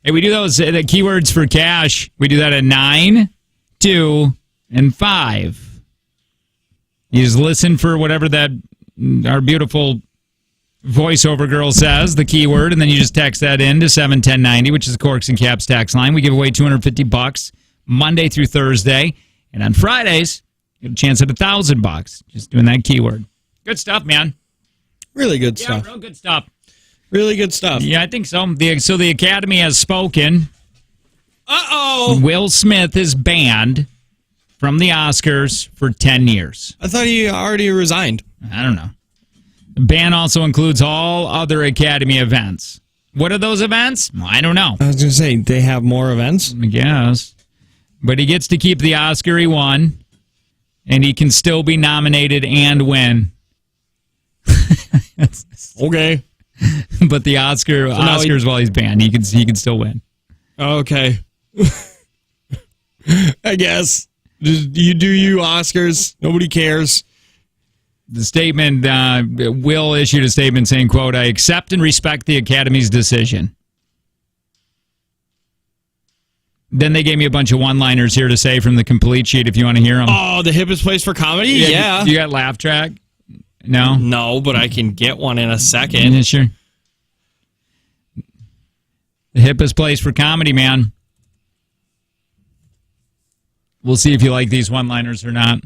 Hey, we do those the keywords for cash. We do that at 9, 2, and 5. You just listen for whatever that our beautiful voiceover girl says, the keyword, and then you just text that in to 71090, which is the Corks and Caps tax line. We give away $250 Monday through Thursday, and on Fridays, you get a chance at $1,000 just doing that keyword. Good stuff, man. Really good stuff. Yeah, real good stuff. Really good stuff. Yeah, I think so. So the Academy has spoken. Uh-oh. Will Smith is banned from the Oscars for 10 years. I thought he already resigned. I don't know. The ban also includes all other Academy events. What are those events? Well, I don't know. I was going to say, they have more events? I guess. But he gets to keep the Oscar he won, and he can still be nominated and win. Okay. But the Oscars, while he's banned, he can still win. Okay. I guess. You do you, Oscars. Nobody cares. The statement, Will issued a statement saying, quote, I accept and respect the Academy's decision. Then they gave me a bunch of one-liners here to say from the complete sheet if you want to hear them. Oh, the hippest place for comedy? Yeah. You got laugh track? No? No, but I can get one in a second. Yeah, sure. The hippest place for comedy, man. We'll see if you like these one-liners or not.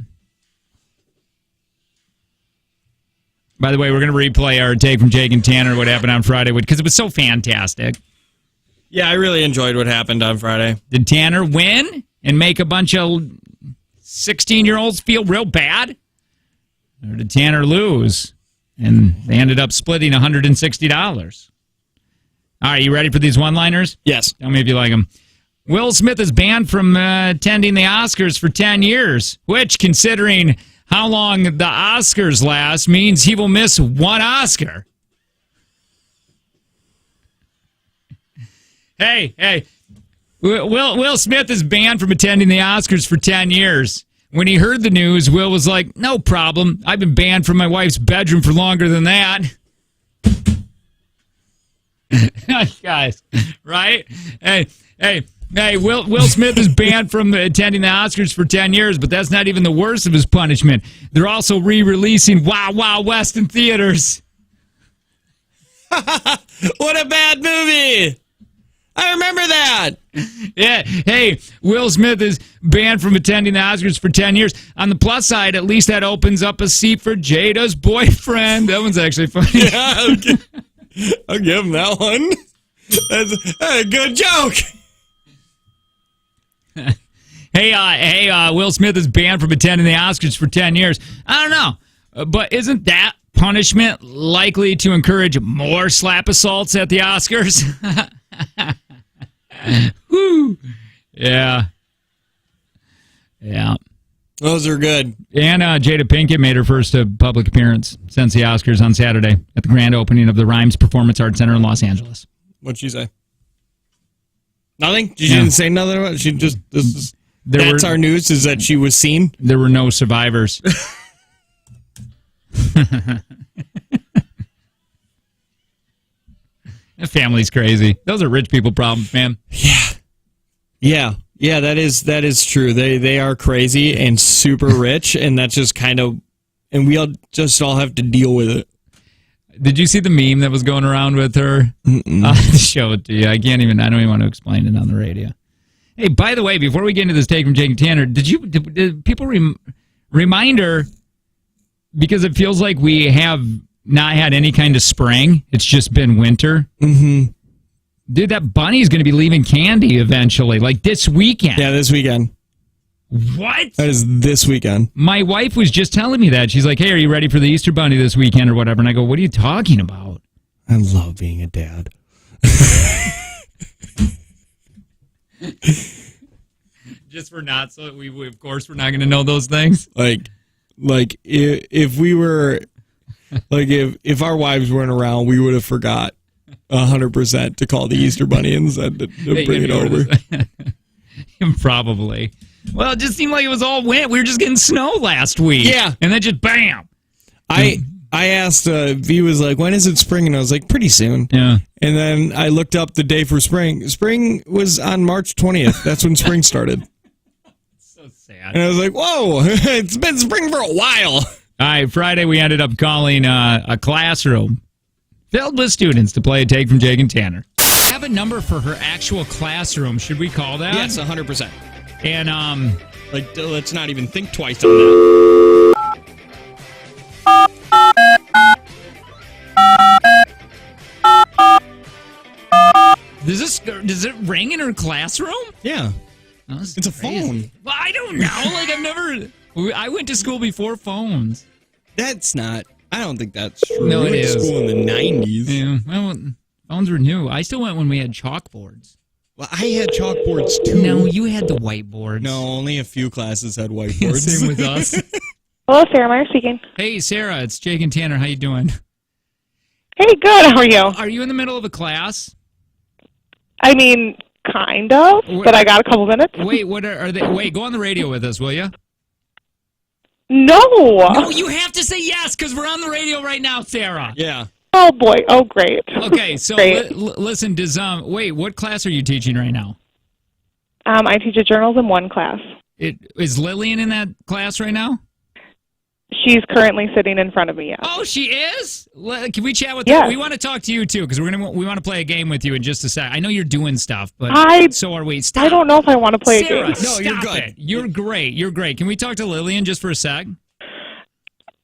By the way, we're going to replay our take from Jake and Tanner, what happened on Friday, because it was so fantastic. Yeah, I really enjoyed what happened on Friday. Did Tanner win and make a bunch of 16-year-olds feel real bad? Or did Tanner lose? And they ended up splitting $160. All right, you ready for these one-liners? Yes. Tell me if you like them. Will Smith is banned from attending the Oscars for 10 years, which, considering how long the Oscars last, means he will miss one Oscar. Hey, Will Smith is banned from attending the Oscars for 10 years. When he heard the news, Will was like, no problem. I've been banned from my wife's bedroom for longer than that. Guys, right? Hey, Will Smith is banned from attending the Oscars for 10 years, but that's not even the worst of his punishment. They're also re-releasing Wild Wild West in theaters. What a bad movie! I remember that. Yeah. Hey, Will Smith is banned from attending the Oscars for 10 years. On the plus side, at least that opens up a seat for Jada's boyfriend. That one's actually funny. Yeah, I'll give him that one. That's a good joke. Hey, Will Smith is banned from attending the Oscars for 10 years. I don't know, but isn't that punishment likely to encourage more slap assaults at the Oscars? Woo. Yeah. Those are good. And Jada Pinkett made her first public appearance since the Oscars on Saturday at the grand opening of the Rhymes Performance Arts Center in Los Angeles. What'd she say? Nothing? She didn't say nothing about it? She just, that's our news, is that she was seen? There were no survivors. That family's crazy. Those are rich people problems, man. Yeah, that is true. They are crazy and super rich, and that's just kind of, and we all have to deal with it. Did you see the meme that was going around with her? I'll show it to you. I don't even want to explain it on the radio. Hey, by the way, before we get into this take from Jake and Tanner, did people remind her, because it feels like we have not had any kind of spring. It's just been winter. Mm-hmm. Dude, that bunny's going to be leaving Candy eventually, like this weekend. Yeah, this weekend. What? That is this weekend. My wife was just telling me that. She's like, hey, are you ready for the Easter Bunny this weekend or whatever? And I go, what are you talking about? I love being a dad. Just for not, so we of course we're not going to know those things. Like if we were, like if our wives weren't around, we would have forgot 100% to call the Easter Bunny and said to bring it over. Probably. Well, it just seemed like it was all wet. We were just getting snow last week. Yeah. And then just bam. I asked, V was like, when is it spring? And I was like, pretty soon. Yeah. And then I looked up the day for spring. Spring was on March 20th. That's when spring started. So sad. And I was like, whoa, it's been spring for a while. All right, Friday we ended up calling a classroom filled with students to play a take from Jake and Tanner. I have a number for her actual classroom. Should we call that? Yes, 100%. And Like, let's not even think twice on that. does it ring in her classroom? Yeah. Oh, this is It's a crazy. phone. Well, I don't know. Like I went to school before phones. That's not. I don't think that's true. No, We it went to is. school in the 90s. Yeah. Well, phones were new. I still went when we had chalkboards. Well, I had chalkboards too. No, you had the whiteboards. No, only a few classes had whiteboards. Same with us. Hello, Sarah Meyer speaking. Hey, Sarah, it's Jake and Tanner. How you doing? Hey, good. How are you? Are you in the middle of a class? I mean, kind of, but I got a couple minutes. Wait, what are they? Wait, go on the radio with us, will you? No. No, you have to say yes because we're on the radio right now, Sarah. Yeah. Oh boy. Oh great. Okay, so Great. listen. Wait, what class are you teaching right now? I teach a journalism 1 class. Is Lillian in that class right now? She's currently sitting in front of me. Yes. Oh, she is. Can we chat with Yes. her? We want to talk to you too because we want to play a game with you in just a sec. I know you're doing stuff, but so are we. Stop. I don't know if I want to play Sarah, a game. No, you're stop good. it. You're great. You're great. Can we talk to Lillian just for a sec?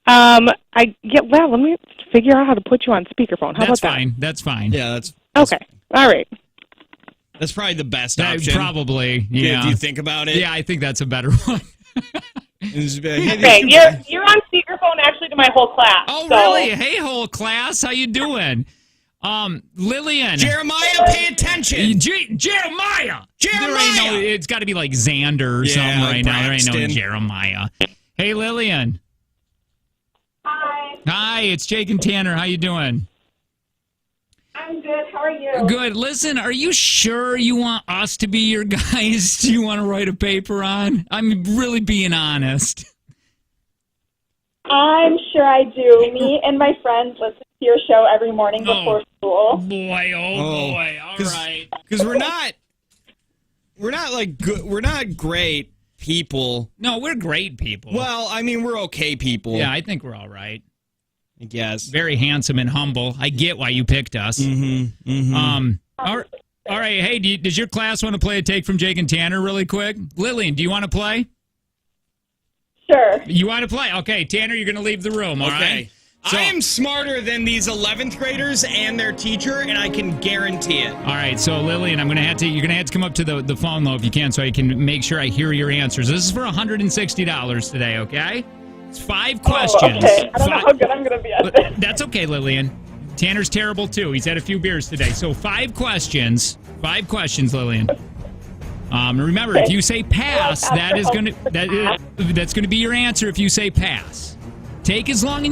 Well, let me figure out how to put you on speakerphone. How That's about fine. That's fine. Yeah, that's that? Okay. All right. that's probably the best That- option. probably. Yeah. If you think about it. Yeah, I think that's a better one. And just be like, hey, Okay, these you're on speakerphone actually to my whole class. Oh, so- really? Hey, whole class, how you doing? Lillian. Jeremiah, pay attention. Jeremiah. Jeremiah! There ain't no, it's got to be like Xander or Yeah, something right now. There ain't no Braxton. Jeremiah. Hey, Lillian. Hi, Hi, it's Jake and Tanner. How you doing? I'm good. How are you? Good. Listen, are you sure you want us to be your guys? Do you want to write a paper on? I'm really being honest. I'm sure I do. Me and my friends listen to your show every morning before school. Boy, Oh, boy. All right. Because we're not like good. We're not great people. No, we're great people. Well, I mean, we're okay people. yeah, I think we're all right. I guess. Very handsome and humble. I get why you picked us. Mm-hmm. Mm-hmm. All right. Hey, does your class want to play a take from Jake and Tanner really quick? Lillian, do you want to play? Sure. You want to play? Okay, Tanner, you're going to leave the room, all right? So- I am smarter than these 11th graders and their teacher, and I can guarantee it. All right, so Lillian, you're going to have to come up to the phone, though, if you can, so I can make sure I hear your answers. This is for $160 today, okay? It's 5 questions. Okay. I don't know how good I'm going to be at this. That's okay, Lillian. Tanner's terrible, too. He's had a few beers today. So 5 questions. 5 questions, Lillian. Remember, if you say pass, that's going to be your answer if you say pass. Take as long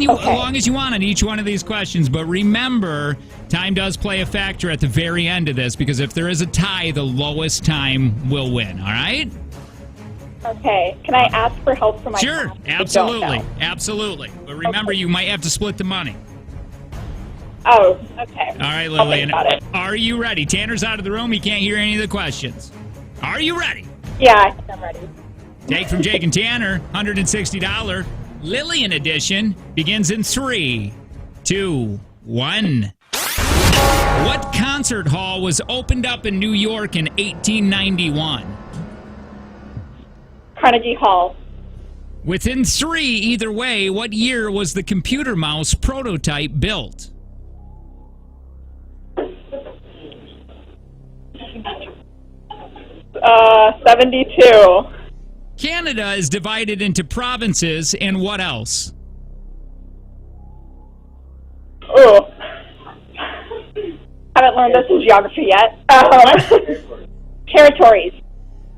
as you want on each one of these questions, but remember, time does play a factor at the very end of this because if there is a tie, the lowest time will win. All right? Okay. Can I ask for help from my Sure, class? I don't know. absolutely. But remember, you might have to split the money. Oh, okay. All right, I'll Lillian, think about it. are you ready? Tanner's out of the room. He can't hear any of the questions. Are you ready? Yeah, I think I'm ready. Take from Jake and Tanner, $160 Lillian edition begins in 3, 2, 1. What concert hall was opened up in New York in 1891? Carnegie Hall. Within 3, either way, what year was the computer mouse prototype built? Uh, 72. Canada is divided into provinces and what else? Ooh. Haven't learned this in geography yet. Territories.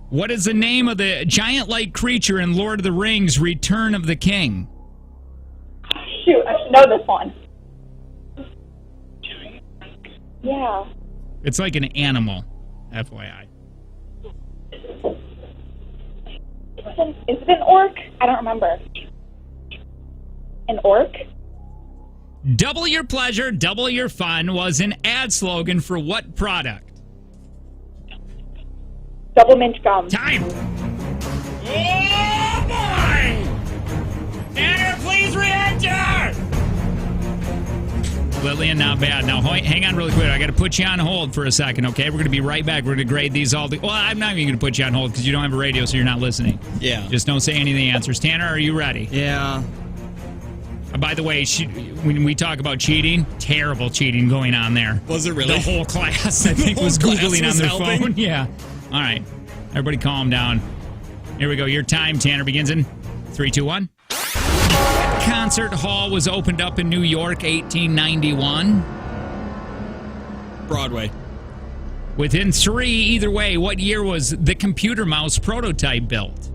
What is the name of the giant-like creature in Lord of the Rings: Return of the King? Shoot, I should know this one. Yeah. It's like an animal, FYI. Is it an orc? I don't remember. An orc? Double your pleasure, double your fun was an ad slogan for what product? Double mint gum. Time. Oh, boy! Tanner, please re-enter! Lillian, not bad. Now, hang on really quick. I got to put you on hold for a second, okay? We're going to be right back. We're going to grade these all. Well, I'm not even going to put you on hold because you don't have a radio, so you're not listening. Yeah. Just don't say any of the answers. Tanner, are you ready? Yeah. By the way, when we talk about cheating, terrible cheating going on there. Was it really? The whole class, I think, whole was class Googling was on their helping? phone. Yeah. All right. Everybody calm down. Here we go. Your time, Tanner, begins in 3, 2, 1. Concert hall was opened up in New York, 1891. Broadway. Within 3, either way, what year was the computer mouse prototype built?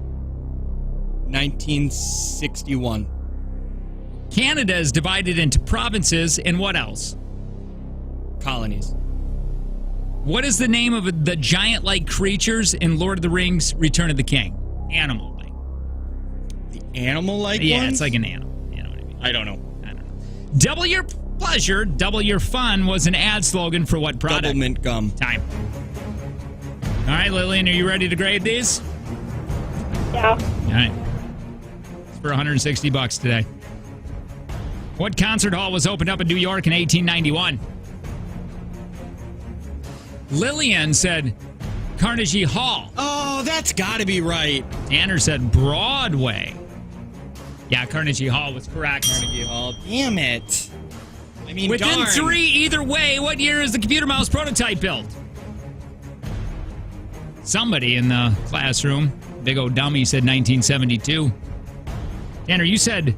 1961. Canada is divided into provinces and what else? Colonies. What is the name of the giant-like creatures in Lord of the Rings, Return of the King? Animal-like. The animal-like Yeah, ones? it's like an animal. You know what I mean? I don't know. Double your pleasure, double your fun was an ad slogan for what product? Double mint gum. Time. All right, Lillian, are you ready to grade these? Yeah. All right. It's for $160 today. What concert hall was opened up in New York in 1891? Lillian said Carnegie Hall. Oh, that's got to be right. Tanner said Broadway. Yeah, Carnegie Hall was correct. Carnegie Hall. Damn it. I mean, Within darn. 3, either way, what year is the computer mouse prototype built? Somebody in the classroom, big old dummy, said 1972. Tanner, you said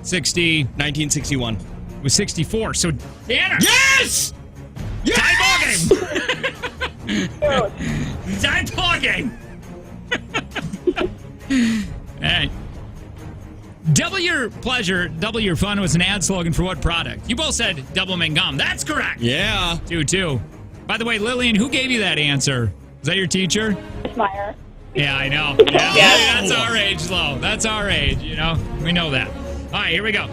1961. was 64. So, Tanner! Yes! Tie ball game! Tie ball game! All right. Double your pleasure, double your fun was an ad slogan for what product? You both said double mint gum. That's correct. Yeah. 2-2. By the way, Lillian, who gave you that answer? Is that your teacher? Miss Meyer. Yeah, I know. Yeah, that's our age, Lo. That's our age, you know? We know that. All right, here we go.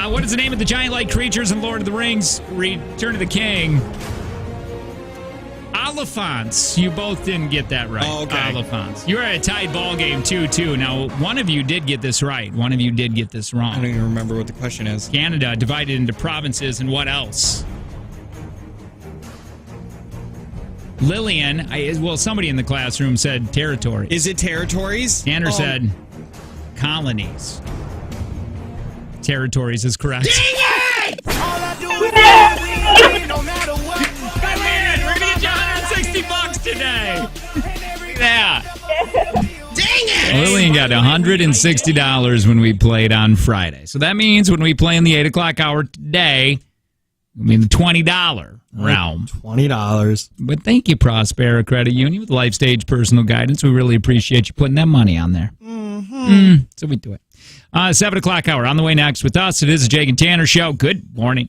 What is the name of the giant-like creatures in Lord of the Rings, Return of the King? Oliphants. You both didn't get that right. Oh, okay. Oliphants. You were at a tied ball game, 2-2. Now, one of you did get this right. One of you did get this I don't wrong. even remember what the question is. Canada divided into provinces and what else? Lillian, somebody in the classroom said territory. Is it territories? Tanner said colonies. Territories is correct. We're gonna get you $160 today. Yeah. Dang it! Lillian got $160 when we played on Friday. So that means when we play in the 8 o'clock hour today, I mean the $20 realm. $20. But thank you, Prospera Credit Union with Life Stage Personal Guidance. We really appreciate you putting that money on there. So we do it. 7 o'clock hour on the way next with us. It is the Jake and Tanner Show. Good morning.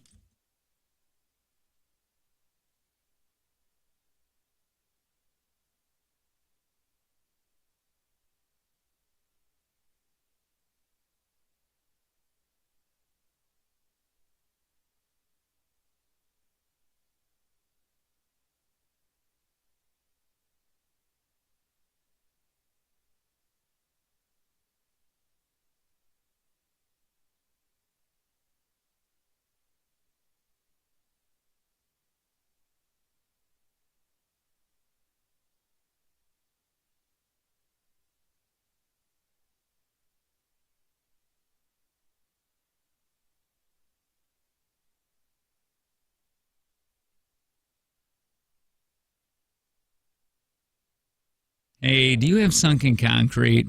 Hey, do you have sunken concrete?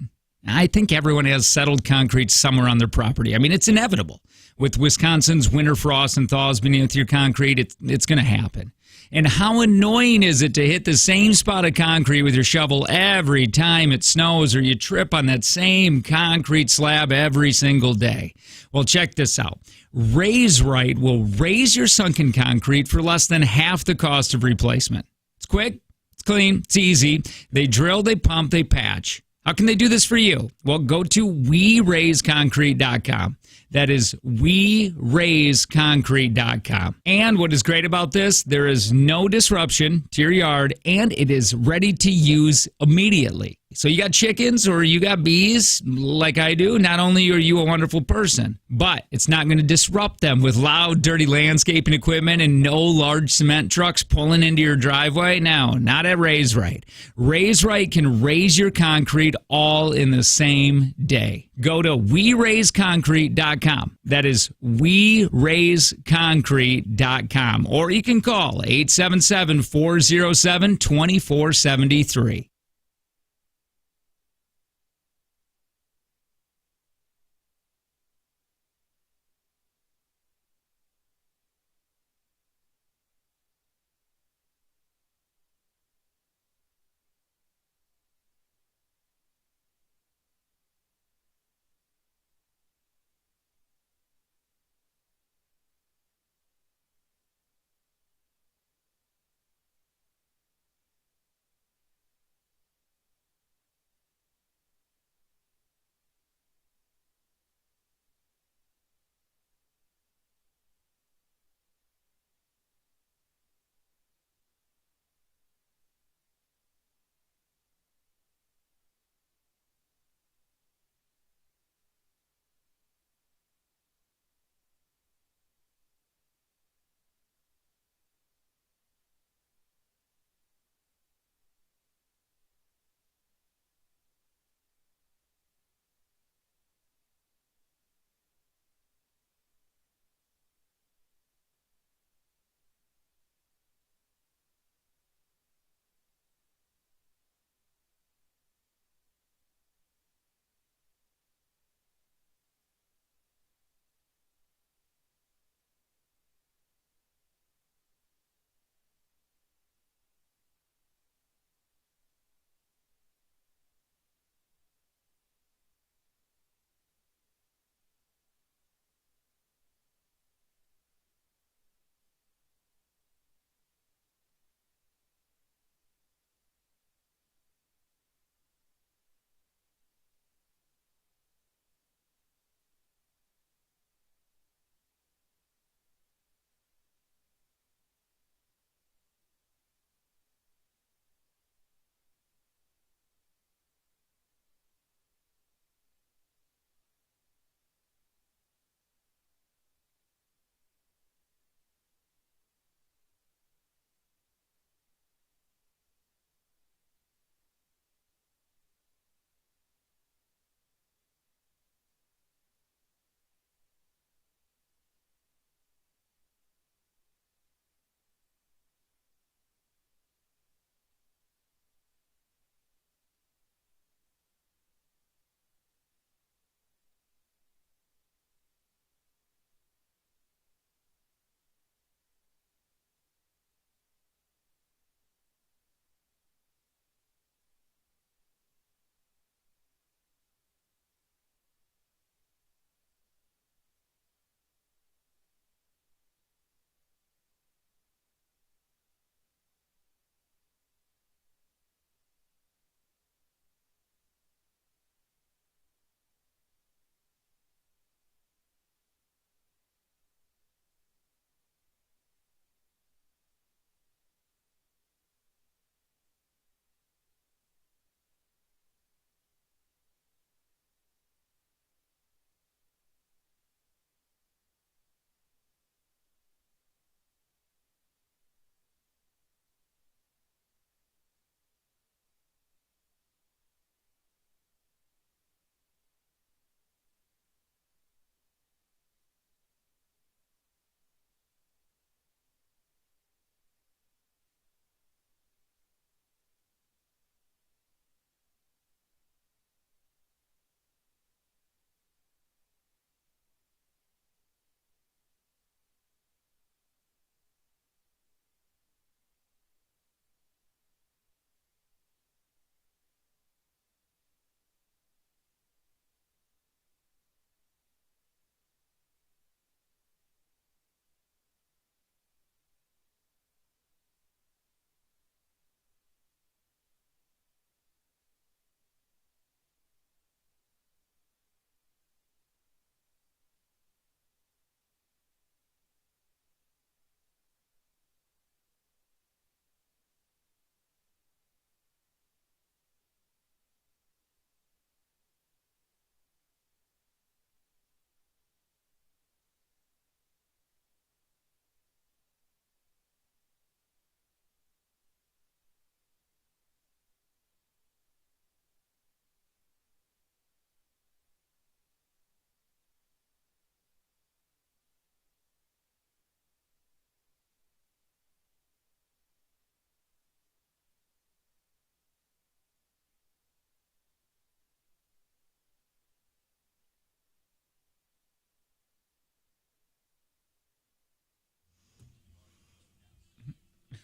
I think everyone has settled concrete somewhere on their property. I mean, it's inevitable. With Wisconsin's winter frost and thaws beneath your concrete, it's going to happen. And how annoying is it to hit the same spot of concrete with your shovel every time it snows or you trip on that same concrete slab every single day? Well, check this out. Raise Right will raise your sunken concrete for less than half the cost of replacement. It's quick. Clean, it's easy. They drill, they pump, they patch. How can they do this for you? Well, go to WeRaiseConcrete.com. That is WeRaiseConcrete.com. And what is great about this, there is no disruption to your yard, and it is ready to use immediately. So you got chickens or you got bees like I do, not only are you a wonderful person, but it's not going to disrupt them with loud, dirty landscaping equipment and no large cement trucks pulling into your driveway. No, not at Raise Right. Raise Right can raise your concrete all in the same day. Go to WeRaiseConcrete.com. That is WeRaiseConcrete.com. Or you can call 877-407-2473.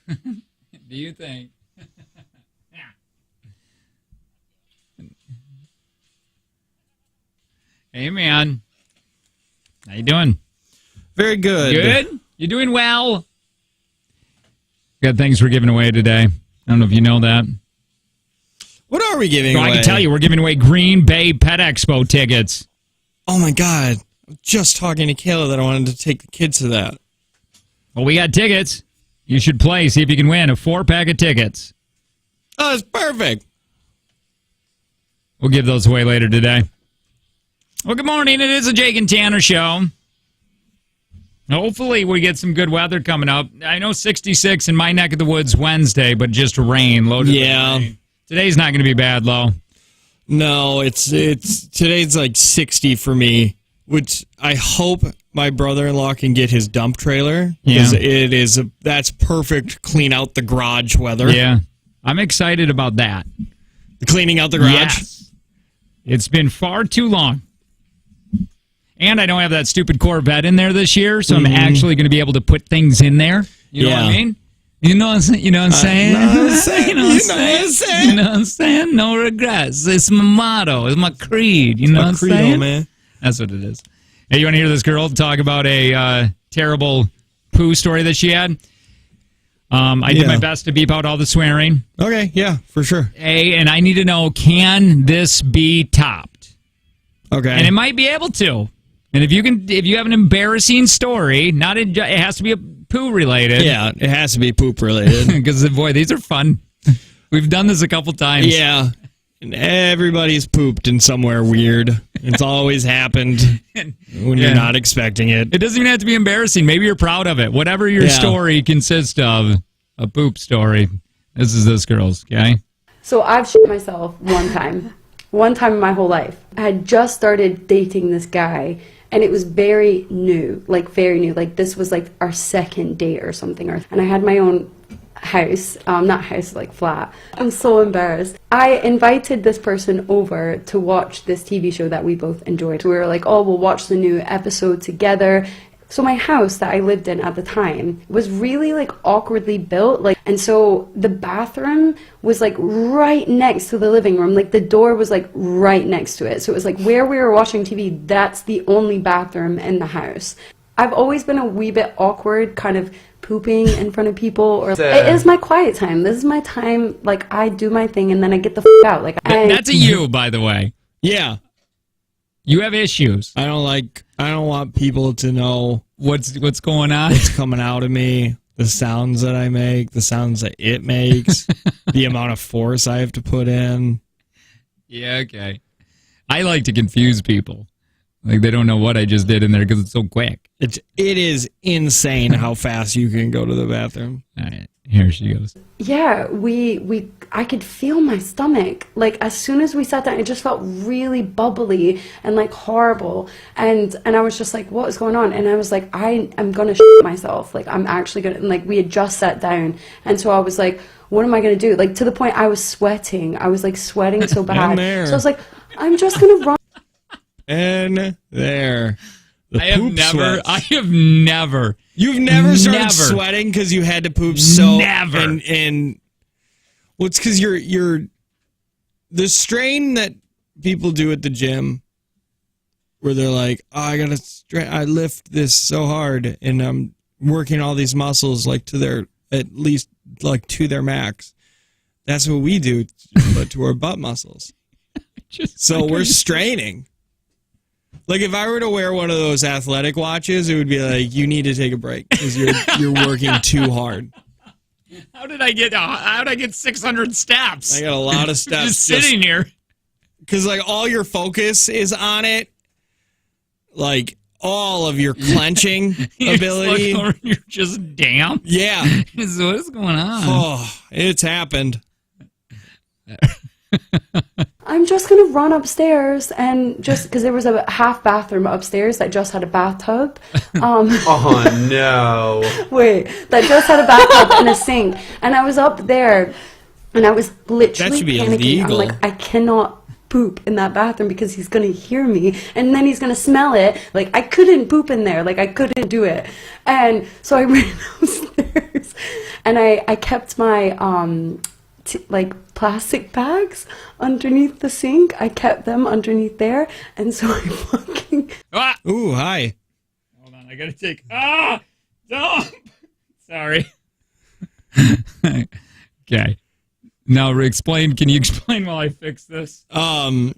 Do you think? Hey, man. How you doing? Very good. Good? You doing well? Got things we're giving away today. I don't know if you know that. What are we giving So away? I can tell you, we're giving away Green Bay Pet Expo tickets. Oh, my God. I was just talking to Kayla that I wanted to take the kids to that. Well, we got tickets. You should play, see if you can win a 4-pack of tickets. Oh, that's perfect. We'll give those away later today. Well, good morning. It is a Jake and Tanner show. Hopefully we get some good weather coming up. I know 66 in my neck of the woods Wednesday, but just rain. Loaded with rain. Today's not going to be bad, though. No, it's today's like 60 for me, which I hope my brother-in-law can get his dump trailer. Yeah. Because that's perfect clean out the garage weather. Yeah. I'm excited about that. Cleaning out the garage? Yes. It's been far too long. And I don't have that stupid Corvette in there this year, so I'm actually going to be able to put things in there. You know what I mean? You know what I'm saying? You know what I'm saying? You know what I'm saying? No regrets. It's my motto. It's my creed. You know what I'm saying? Man. That's what it is. Hey, you want to hear this girl talk about a terrible poo story that she had? I did my best to beep out all the swearing. Okay, yeah, for sure. Hey, and I need to know, can this be topped? Okay. And it might be able to. And if you have an embarrassing story, it has to be a poo related. Yeah, it has to be poop related. Because, boy, these are fun. We've done this a couple times. Yeah. And everybody's pooped in somewhere weird. It's always happened when you're not expecting it. It doesn't even have to be embarrassing. Maybe you're proud of it. Whatever your story consists of, a poop story. This is this girl's, okay? So I've shit myself one time in my whole life. I had just started dating this guy, and it was very new. Like this was like our second date or something. And I had my own house, not house, like flat. I'm so embarrassed. I invited this person over to watch this TV show that we both enjoyed. We were like, oh, we'll watch the new episode together. So my house that I lived in at the time was really like awkwardly built, and so the bathroom was like right next to the living room. Like the door was like right next to it. So it was like where we were watching TV, that's the only bathroom in the house. I've always been a wee bit awkward, kind of pooping in front of people, or it is my quiet time. This is my time. Like I do my thing and then I get the out. Like that's a you, by the way. Yeah. You have issues. I don't want people to know what's going on. What's coming out of me, the sounds that I make, the sounds that it makes, the amount of force I have to put in. Yeah, okay. I like to confuse people. Like they don't know what I just did in there because it's so quick. It is insane how fast you can go to the bathroom. All right, here she goes. Yeah, I could feel my stomach. Like as soon as we sat down, it just felt really bubbly and like horrible. And I was just like, what is going on? And I was like, I am gonna shit myself. Like I'm actually gonna. And like we had just sat down, and so I was like, what am I gonna do? Like to the point I was sweating. I was like sweating so bad. So I was like, I'm just gonna run. And there. I have never. You've never started sweating because you had to poop so. Never. And well, it's because you're the strain that people do at the gym, where they're like, oh, I lift this so hard, and I'm working all these muscles like to their max. That's what we do, but to our butt muscles. So we're straining. Like if I were to wear one of those athletic watches, it would be like, you need to take a break because you're working too hard. How did I get 600 steps? I got a lot of steps. Just sitting here. Because like all your focus is on it. Like all of your clenching ability. You're just damn. Yeah. So what is going on? Oh, it's happened. I'm just going to run upstairs and just because there was a half bathroom upstairs that just had a bathtub. Oh, no. Wait, that just had a bathtub and a sink. And I was up there and I was literally that should be panicking. illegal. I'm like, I cannot poop in that bathroom because he's going to hear me and then he's going to smell it. Like, I couldn't poop in there. Like, I couldn't do it. And so I ran upstairs and I kept my, like, plastic bags underneath the sink. I kept them underneath there. And so I fucking... Ah! Ooh, hi. Hold on, I gotta take... Don't! Sorry. Okay. Now, can you explain while I fix this?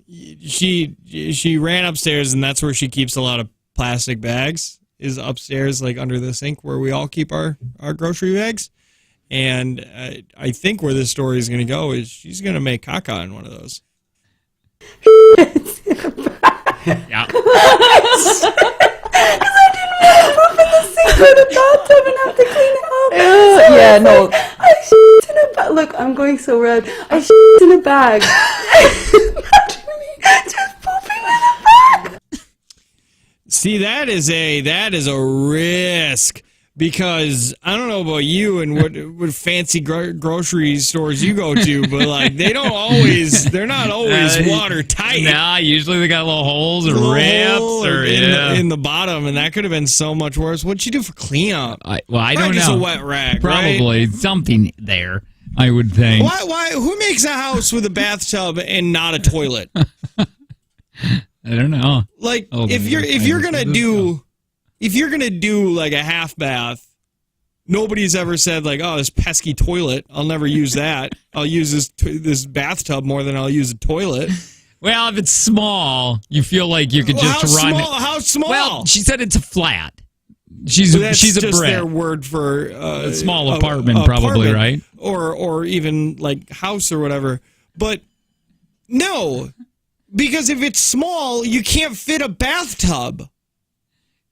She ran upstairs, and that's where she keeps a lot of plastic bags, is upstairs, like under the sink where we all keep our grocery bags. And I think where this story is going to go is she's going to make caca in one of those. Yeah. Go to the bathtub and have to clean it up. Yeah, no. I shit in a bag. Look, I'm going so red. I shit in a bag. Just pooping in a bag. See, that is a risk, because I don't know about you and what fancy grocery stores you go to, but like they're not always watertight. Nah, usually they got little holes or Little rips hole or in the bottom, and that could have been so much worse. What'd you do for cleanup? I don't Probably just know. a wet rag, Probably right? something there, I would think. Why? Who makes a house with a bathtub and not a toilet? I don't know. Like, Oh, if man, you're gonna do like a half bath, nobody's ever said like, oh, this pesky toilet, I'll never use that. I'll use this bathtub more than I'll use a toilet. Well, if it's small, you feel like you could just run. How small? Well, she said it's a flat. She's That's a just brick. their word for A small apartment, probably, right? Or even like house or whatever. But no, because if it's small, you can't fit a bathtub.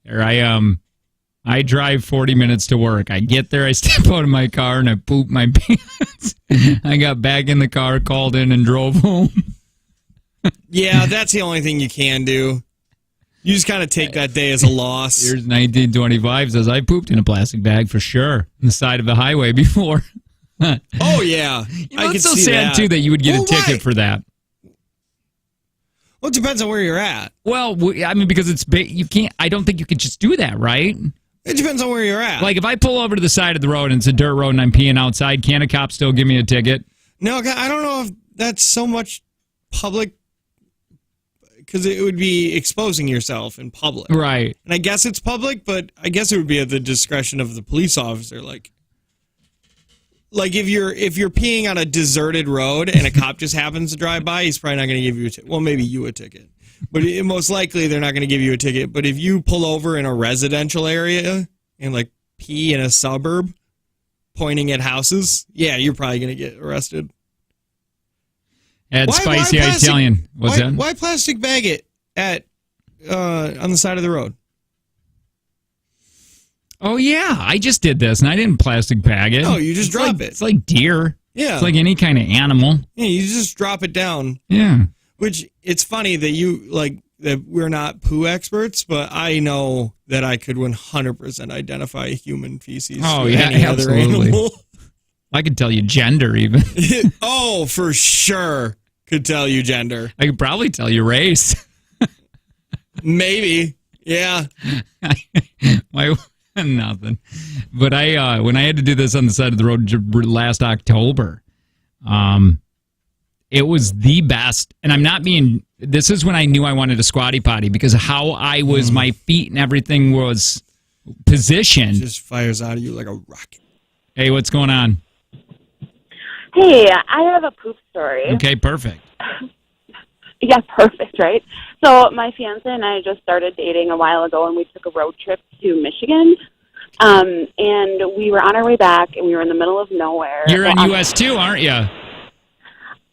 Or I drive 40 minutes to work. I get there, I step out of my car, and I poop my pants. I got back in the car, called in, and drove home. Yeah, that's the only thing you can do. You just kind of take that day as a loss. Here's 1925 says, I pooped in a plastic bag for sure on the side of the highway before. Oh, yeah. You know, I could it's so see sad, that. too, that you would get Well, a ticket why? for that. Well, it depends on where you're at. Well, I mean, because you can't, I don't think you could just do that, right? It depends on where you're at. Like, if I pull over to the side of the road and it's a dirt road and I'm peeing outside, can a cop still give me a ticket? No, I don't know if that's so much public, because it would be exposing yourself in public. Right. And I guess it's public, but I guess it would be at the discretion of the police officer. Like if you're peeing on a deserted road and a cop just happens to drive by, he's probably not going to give you a ticket. Well, maybe you a ticket. But most likely they're not going to give you a ticket. But if you pull over in a residential area and like pee in a suburb pointing at houses, yeah, you're probably going to get arrested. Add Why spicy plastic- Italian. What's that? Why plastic bag it at on the side of the road? Oh, yeah. I just did this, and I didn't plastic bag it. No, you just drop it. It's like deer. Yeah. It's like any kind of animal. Yeah, you just drop it down. Yeah. Which, it's funny that that we're not poo experts, but I know that I could 100% identify human feces. Oh, with yeah, any other absolutely. animal. I could tell you gender, even. Oh, for sure. Could tell you gender. I could probably tell you race. Maybe. Yeah. Nothing. But when I had to do this on the side of the road last October, it was the best. And I'm not being, this is when I knew I wanted a squatty potty, because how I was, my feet and everything was positioned. Just fires out of you like a rocket. Hey, what's going on? Hey, I have a poop story. Okay, perfect. Yeah, perfect, right? So my fiance and I just started dating a while ago, and we took a road trip to Michigan. And we were on our way back, and we were in the middle of nowhere. You're on US 2, aren't you?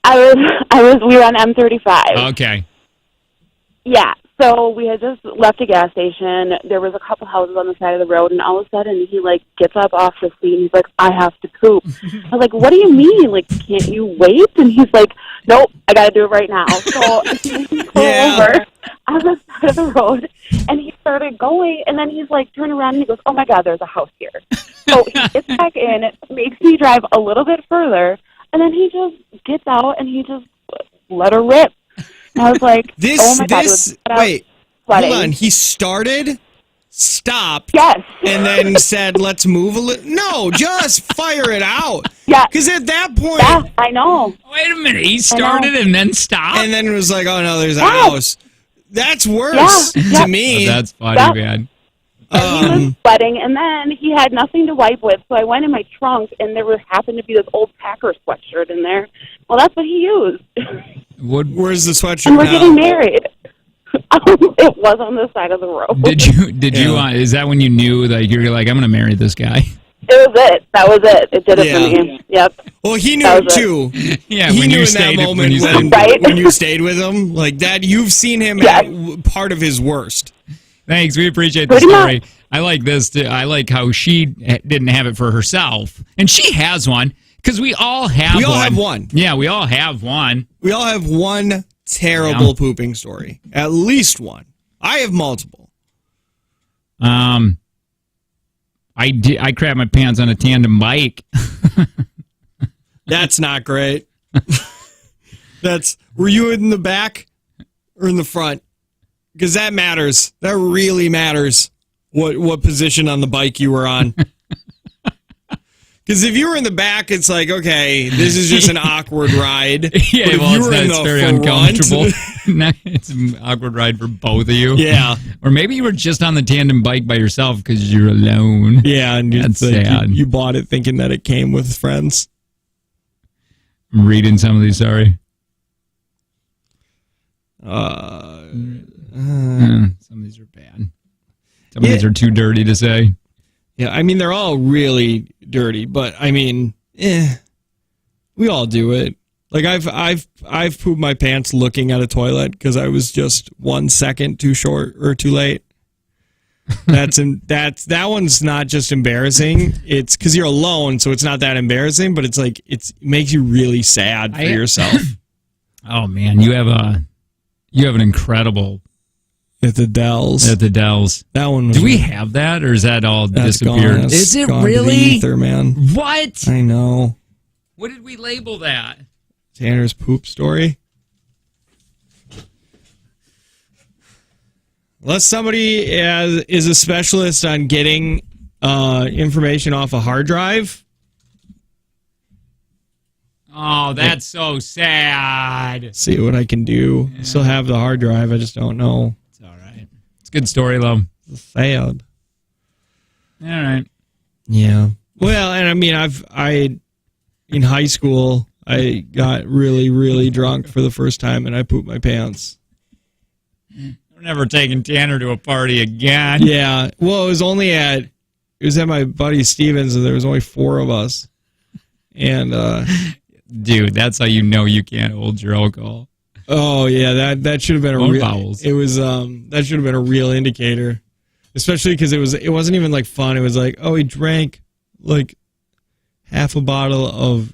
We were on M35. Okay. Yeah, so we had just left a gas station. There was a couple houses on the side of the road, and all of a sudden he, gets up off the seat, and he's like, I have to poop. I was like, what do you mean? Can't you wait? And he's like, nope, I got to do it right now. So he pulled over on the side of the road, and he started going, and then he's turn around, and he goes, oh, my God, there's a house here. So he gets back in, makes me drive a little bit further, and then he just gets out, and he just let her rip. And I was like, This, oh my God. it was this, flat out wait, sweating. hold on. He started, stopped, Yes. and then said, let's move a little. No, just fire it out. Yeah. Because at that point, Yeah, I know. Wait a minute. He started and then stopped. and then it was like, oh no, there's a Yeah. house. That's worse Yeah. to me. Oh, that's funny, That- man. He was sweating, and then he had nothing to wipe with, so I went in my trunk, and happened to be this old Packer sweatshirt in there. Well, that's what he used. What Where's the sweatshirt And we're now? getting married. It was on the side of the road. did you? Yeah. Is that when you knew that you're like, I'm going to marry this guy? It was it. That was it. It did it Yeah. for me. Yep. Well, he knew That it was it. too. Yeah, He when knew you in stayed. that moment when you when, stayed. Right? when you stayed with him, like that. You've seen him Yes. at part of his worst. Thanks. We appreciate the Pretty story. much. I like this. Too. I like how she didn't have it for herself, and she has one because we all have. We all one. have one. Yeah, we all have one. We all have one terrible Yeah. pooping story. At least one. I have multiple. I crapped my pants on a tandem bike. That's not great. Were you in the back or in the front? Because that matters. That really matters. What position on the bike you were on. Because if you were in the back, it's like, okay, this is just an awkward ride. Yeah, But if well, you were in it's the very front- uncomfortable. It's an awkward ride for both of you. Yeah. Or maybe you were just on the tandem bike by yourself because you're alone. Yeah, and That's it's like sad. you bought it thinking that it came with friends. I'm reading some of these. Sorry. Some of these are bad. Some of these are too dirty to say. Yeah, I mean they're all really dirty, but I mean, we all do it. Like I've pooped my pants looking at a toilet because I was just 1 second too short or too late. That one's not just embarrassing. It's because you're alone, so it's not that embarrassing. But it's like it makes you really sad for yourself. Oh man, you have an incredible At the Dells. at the Dells. That one was Do we have that, or is that all that's disappeared? gone. That's Is it gone to the really? ether, man. What? I know. What did we label that? Tanner's poop story. Unless somebody is a specialist on getting information off a hard drive. Oh, that's so sad. See what I can do. Still have the hard drive. I just don't know. It's all right. It's a good story, though. It's sad. All right. Yeah. Well, and I mean, in high school, I got really, really drunk for the first time, and I pooped my pants. We're never taking Tanner to a party again. Yeah. Well, it was at my buddy Steven's, and there was only 4 of us. And Dude, that's how you know you can't hold your alcohol. oh yeah, that should have been a Bone real. bowels. It was that should have been a real indicator, especially because it wasn't even like fun. It was like, oh, he drank like half a bottle of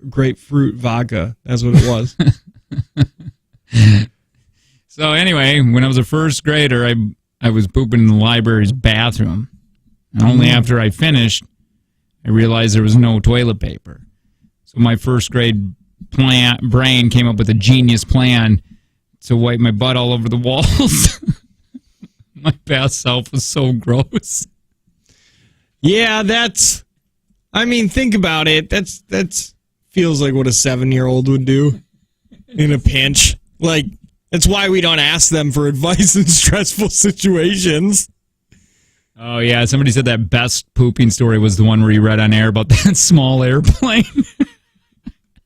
grapefruit vodka. That's what it was. So anyway, when I was a first grader, I was pooping in the library's bathroom. And only after I finished, I realized there was no toilet paper. So my first grade brain came up with a genius plan to wipe my butt all over the walls. My past self was so gross. Yeah, I mean, think about it. That's feels like what a 7-year-old would do in a pinch. Like, that's why we don't ask them for advice in stressful situations. Oh, yeah. Somebody said that best pooping story was the one where you read on air about that small airplane.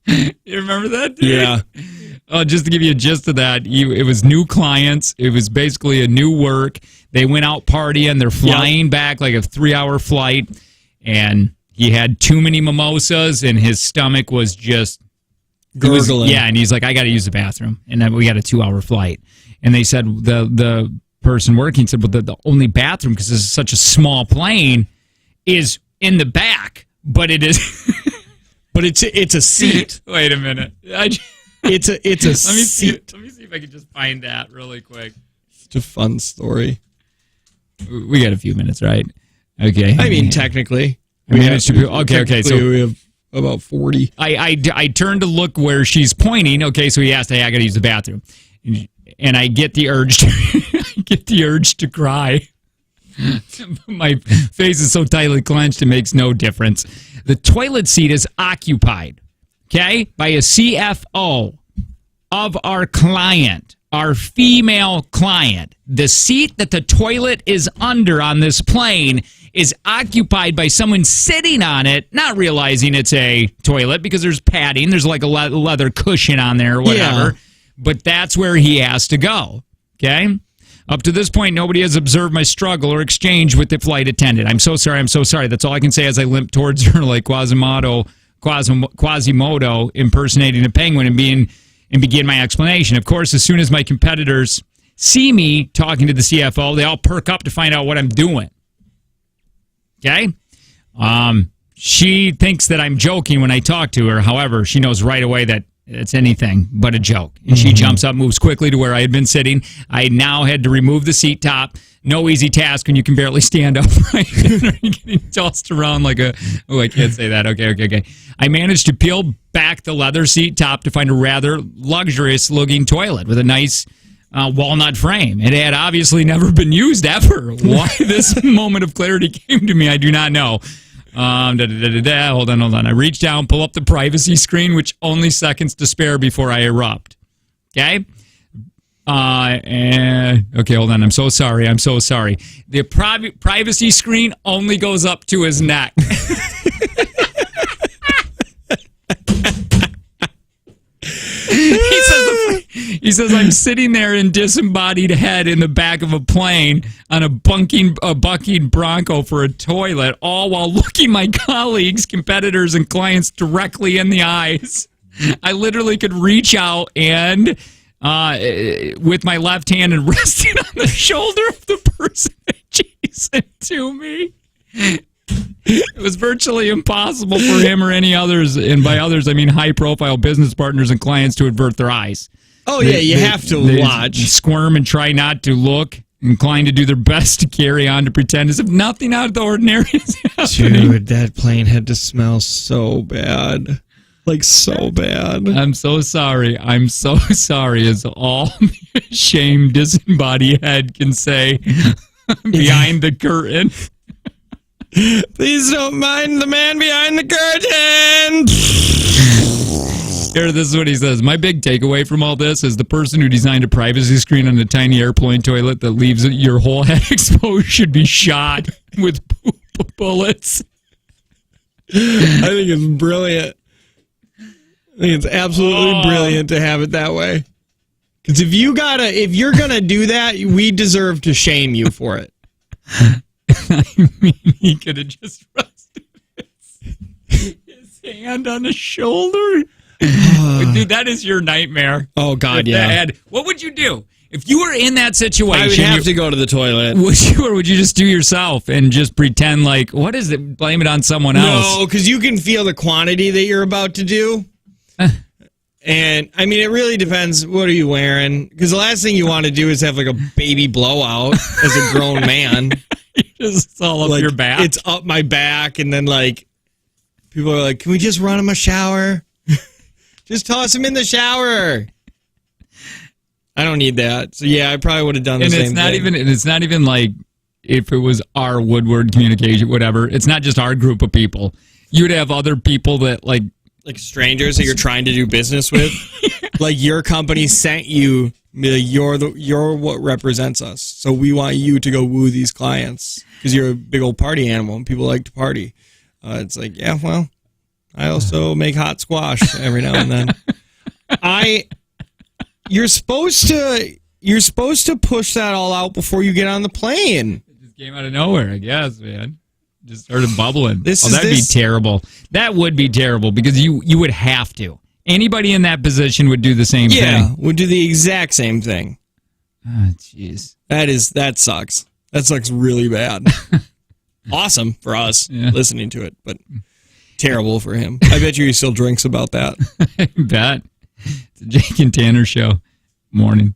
You remember that? Dude? Yeah. Just to give you a gist of that, it was new clients. It was basically a new work. They went out partying. They're flying back like a 3-hour flight. And he had too many mimosas, and his stomach was just Gurgling. and he's like, I got to use the bathroom. And then we got a 2-hour flight. And they said, the person working said, well, the only bathroom, because this is such a small plane, is in the back. But it is... But it's a seat. Wait a minute. It's a seat. Let me see if I can just find that really quick. It's a fun story. We got a few minutes, right? Okay. I mean, technically. We have about 40. I turned to look where she's pointing. Okay, so he asked, hey, I got to use the bathroom. and I get the urge to cry. My face is so tightly clenched, it makes no difference. The toilet seat is occupied, okay, by a CFO of our client, our female client. The seat that the toilet is under on this plane is occupied by someone sitting on it, not realizing it's a toilet because there's padding, there's like a leather cushion on there or whatever, but that's where he has to go, okay? Up to this point, nobody has observed my struggle or exchange with the flight attendant. I'm so sorry. That's all I can say as I limp towards her like Quasimodo impersonating a penguin and begin my explanation. Of course, as soon as my competitors see me talking to the CFO, they all perk up to find out what I'm doing. Okay? She thinks that I'm joking when I talk to her. However, she knows right away that it's anything but a joke. And she jumps up, moves quickly to where I had been sitting. I now had to remove the seat top. No easy task when you can barely stand upright. You're getting tossed around like a... Oh, I can't say that. Okay. I managed to peel back the leather seat top to find a rather luxurious-looking toilet with a nice walnut frame. It had obviously never been used ever. Why this moment of clarity came to me, I do not know. Hold on. I reach down, pull up the privacy screen, which only seconds to spare before I erupt. Okay? Okay, hold on. I'm so sorry. The privacy screen only goes up to his neck. He says I'm sitting there in disembodied head in the back of a plane on a bucking Bronco for a toilet, all while looking my colleagues, competitors, and clients directly in the eyes. I literally could reach out and with my left hand and rest it on the shoulder of the person adjacent to me. It was virtually impossible for him or any others, and by others I mean high-profile business partners and clients, to avert their eyes. Oh, yeah, you have to watch. Squirm and try not to look, inclined to do their best to carry on to pretend as if nothing out of the ordinary is happening. Dude, that plane had to smell so bad. Like, so bad. I'm so sorry, is all the ashamed, disembodied head can say behind the curtain. Please don't mind the man behind the curtain. Here, this is what he says. My big takeaway from all this is the person who designed a privacy screen on a tiny airplane toilet that leaves your whole head exposed should be shot with bullets. I think it's brilliant. I think it's absolutely brilliant to have it that way. Because if you're gonna do that, we deserve to shame you for it. I mean, he could have just rested his hand on the shoulder. Dude, that is your nightmare. Oh, God, yeah. What would you do? If you were in that situation, I would have to go to the toilet. Would you, or would you just do yourself and just pretend like, what is it? Blame it on someone else. No, because you can feel the quantity that you're about to do. And, I mean, it really depends. What are you wearing? Because the last thing you want to do is have, like, a baby blowout as a grown man. It's all up your back. It's up my back, and then, like, people are like, can we just run him a shower? Just toss him in the shower. I don't need that. So, yeah, I probably would have done the same thing. And it's not even like if it was our Woodward communication, whatever. It's not just our group of people. You'd have other people that, like strangers that you're trying to do business with. Like your company sent you, you're what represents us. So we want you to go woo these clients because you're a big old party animal and people like to party. It's like, yeah, well, I also make hot squash every now and then. You're supposed to push that all out before you get on the plane. It just came out of nowhere, I guess, man. Just started bubbling. That'd be terrible. That would be terrible because you would have to. Anybody in that position would do the same thing. Yeah, would do the exact same thing. Oh, jeez. That sucks. That sucks really bad. Awesome for us listening to it, but terrible for him. I bet you he still drinks about that. I bet. It's a Jake and Tanner show. Morning.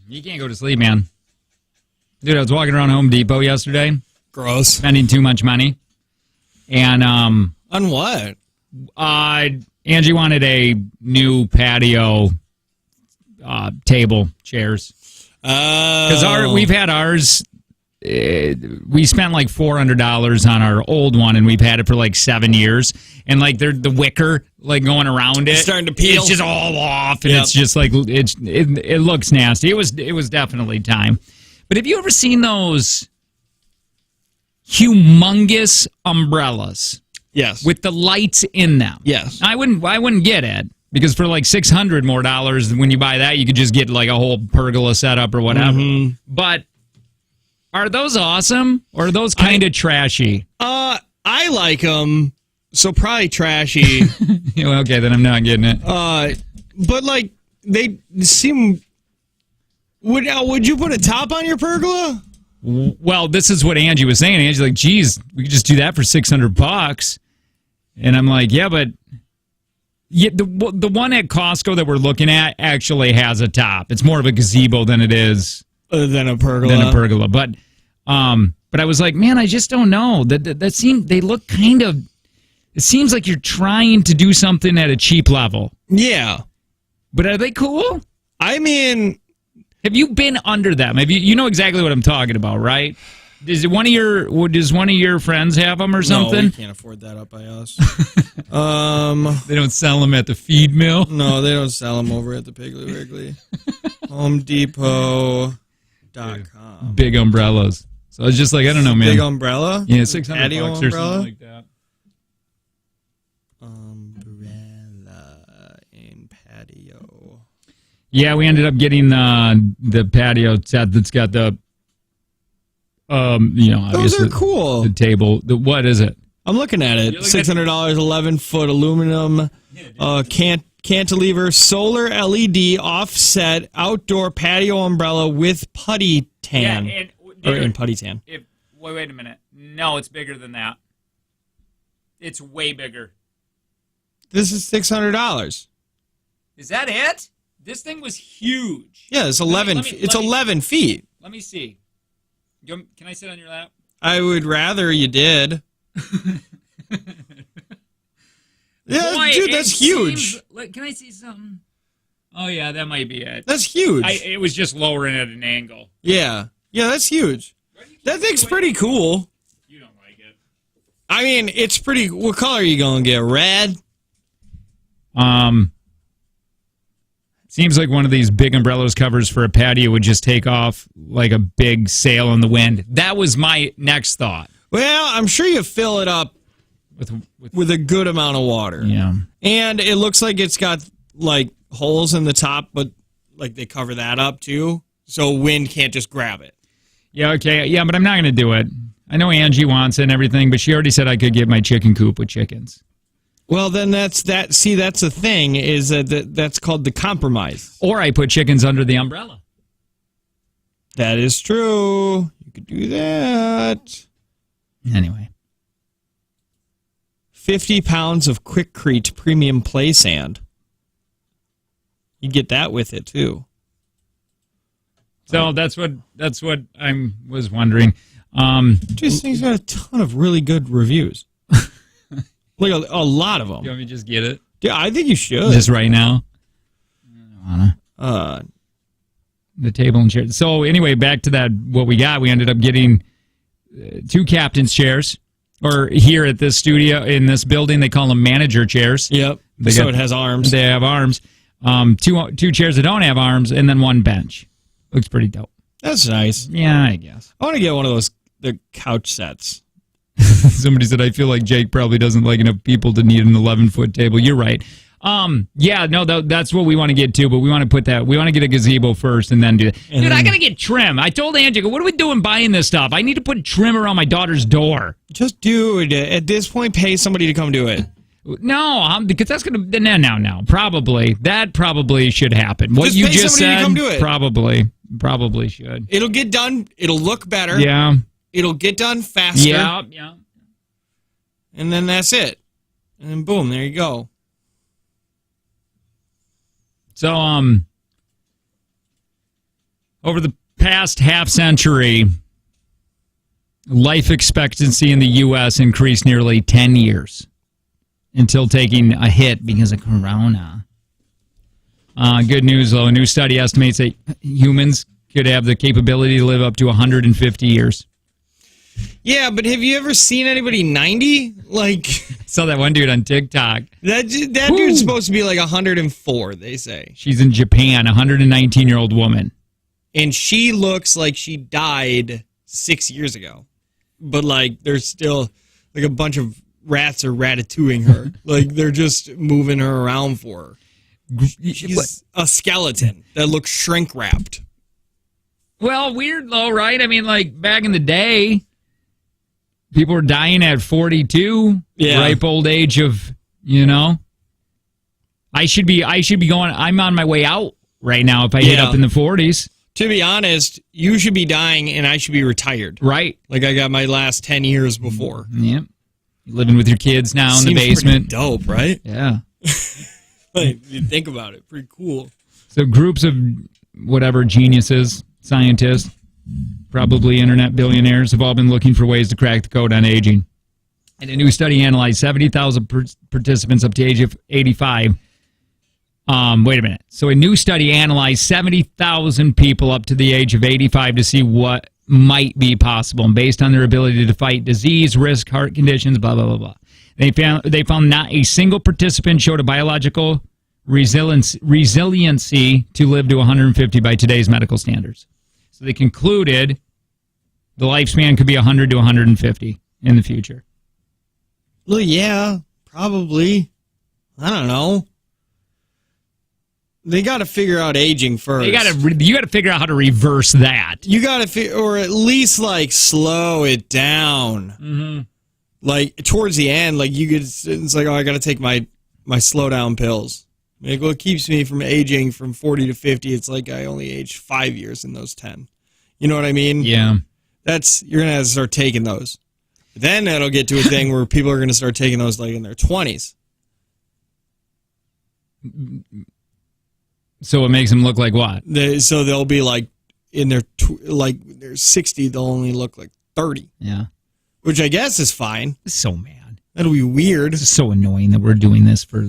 You can't go to sleep, man. Dude, I was walking around Home Depot yesterday, Gross. spending too much money, and On what? Angie wanted a new patio table chairs because we've had ours. We spent like $400 on our old one, and we've had it for like 7 years. And like they're the wicker like going around it, Starting to peel. It's just all off, and Yep. it's just like it looks nasty. It was definitely time. But have you ever seen those humongous umbrellas Yes. with the lights in them? Yes. I wouldn't get it because for like $600 more when you buy that, you could just get like a whole pergola setup or whatever. Mm-hmm. But are those awesome or are those kind of trashy? I like them, so probably trashy. Okay, then I'm not getting it. But like they seem. Would you put a top on your pergola? Well, this is what Angie was saying. Angie's like, geez, we could just do that for $600. And I'm like, yeah, but the one at Costco that we're looking at actually has a top. It's more of a gazebo than it is Than a pergola. But I was like, man, I just don't know. They look kind of. It seems like you're trying to do something at a cheap level. Yeah. But are they cool? I mean, Have you been under them? Have you know exactly what I'm talking about, right? Does one of your friends have them or something? No, we can't afford that up by us. They don't sell them at the feed mill. No, they don't sell them over at the Piggly Wiggly. HomeDepot.com. Big umbrellas. So I was just like, I don't know, man. Big umbrella? Yeah, $600 Patio or umbrella? something like that. Umbrella in patio. Yeah, we ended up getting the patio set that's got the, Those obviously are cool. the table. What is it? I'm looking at it. $600, 11-foot aluminum cantilever, solar LED offset outdoor patio umbrella with putty tan. In putty tan. Wait a minute. No, it's bigger than that. It's way bigger. This is $600. Is that it? This thing was huge. Yeah, it's 11. It's 11 feet. Let me see. Can I sit on your lap? I would rather you did. Yeah, Boy, dude, that's huge. Can I see something? Oh yeah, that might be it. That's huge. It was just lowering at an angle. Yeah, that's huge. That thing's pretty cool. You don't like it. I mean, it's pretty. What color are you gonna get? Red? Seems like one of these big umbrellas covers for a patio would just take off like a big sail in the wind. That was my next thought. Well, I'm sure you fill it up with a good amount of water. Yeah. And it looks like it's got like holes in the top, but like they cover that up too, so wind can't just grab it. Yeah, okay. Yeah, but I'm not going to do it. I know Angie wants it and everything, but she already said I could get my chicken coop with chickens. Well, then that's the thing is that's called the compromise. Or I put chickens under the umbrella. That is true. You could do that. Anyway. 50 pounds of Quikrete premium play sand. You get that with it too. So that's what I was wondering. This thing's got a ton of really good reviews. Like a lot of them. You want me to just get it? Yeah, I think you should. Just right now? I don't wanna. The table and chairs. So anyway, back to that, what we got. We ended up getting 2 captain's chairs. Or here at this studio, in this building, they call them manager chairs. Yep. So it has arms. They have arms. 2 chairs that don't have arms, and then 1 bench. Looks pretty dope. That's nice. Yeah, I guess. I want to get one of the couch sets. Somebody said, I feel like Jake probably doesn't like enough people to need an 11-foot table. You're right. Yeah, no, that's what we want to get to, but we want to put that, we want to get a gazebo first and then do that. Dude, I got to get trim. I told Angela, what are we doing buying this stuff? I need to put trim around my daughter's door. Just do it. At this point, pay somebody to come do it. No, because that's going to, no. Probably. That probably should happen. What Just you pay just somebody said, to come do it. probably should. It'll get done. It'll look better. Yeah. It'll get done faster. Yeah. And then that's it. And then boom, there you go. So, Over the past half century, life expectancy in the U.S. increased nearly 10 years until taking a hit because of corona. Good news, though. A new study estimates that humans could have the capability to live up to 150 years. Yeah, but have you ever seen anybody 90? Like, Saw that one dude on TikTok. that dude's supposed to be like 104, they say. She's in Japan, a 119-year-old woman. And she looks like she died 6 years ago. But, like, there's still, like, a bunch of rats are ratatouilleing her. Like, they're just moving her around for her. She's a skeleton that looks shrink-wrapped. Well, weird though, right? I mean, like, back in the day, people were dying at 42, Yeah. ripe old age of, I should be going, I'm on my way out right now if I hit Yeah. up in the 40s. To be honest, you should be dying and I should be retired. Right. Like I got my last 10 years before. Yep. Living with your kids now in the Seems pretty basement. dope, right? Yeah. Like, you think about it, pretty cool. So groups of whatever geniuses, scientists, probably internet billionaires have all been looking for ways to crack the code on aging. And a new study analyzed 70,000 participants up to age of 85. Wait a minute. So a new study analyzed 70,000 people up to the age of 85 to see what might be possible. And based on their ability to fight disease, risk, heart conditions, blah, blah, blah, blah. They found not a single participant showed a biological resiliency to live to 150 by today's medical standards. So they concluded the lifespan could be 100 to 150 in the future. Well, yeah, probably. I don't know. They got to figure out aging first. You got to figure out how to reverse that. You got to or at least like slow it down. Mm-hmm. Like towards the end, like you could. It's like, oh, I got to take my slow down pills. Like, well, it keeps me from aging from 40 to 50. It's like I only aged 5 years in those 10. You know what I mean? Yeah. You're gonna have to start taking those. Then that'll get to a thing where people are gonna start taking those like in their 20s. So it makes them look like what? So they'll be like in their they're 60. They'll only look like 30. Yeah. Which I guess is fine. So mad. That'll be weird. It's so annoying that we're doing this for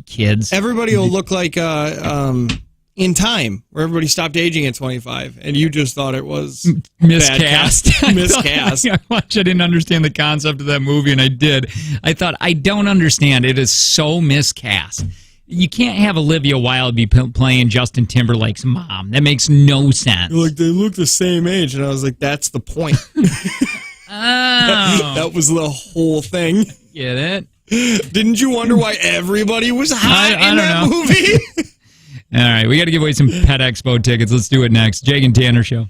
kids. Everybody will look like In Time, where everybody stopped aging at 25, and you just thought it was Miscast. Miscast. I didn't understand the concept of that movie, and I did. I thought, I don't understand. It is so miscast. You can't have Olivia Wilde be playing Justin Timberlake's mom. That makes no sense. Like, they look the same age, and I was like, that's the point. Oh. That was the whole thing. Get it? Didn't you wonder why everybody was hot I in don't that know. movie? All right, we got to give away some Pet Expo tickets. Let's do it next. Jake and Tanner Show.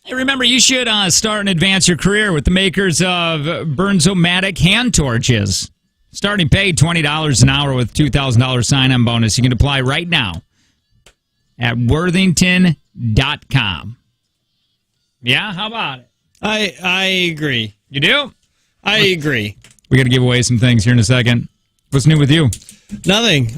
Hey, remember, you should start and advance your career with the makers of Burnzomatic hand torches. Starting pay $20 an hour with $2,000 sign-on bonus. You can apply right now at worthington.com. Yeah, how about it? I agree. You do? I agree. We got to give away some things here in a second. What's new with you? Nothing.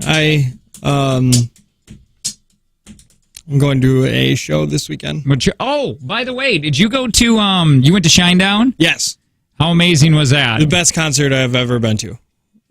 I'm going to a show this weekend. Oh, by the way, did you go to, you went to Shinedown? Yes. How amazing was that? The best concert I've ever been to.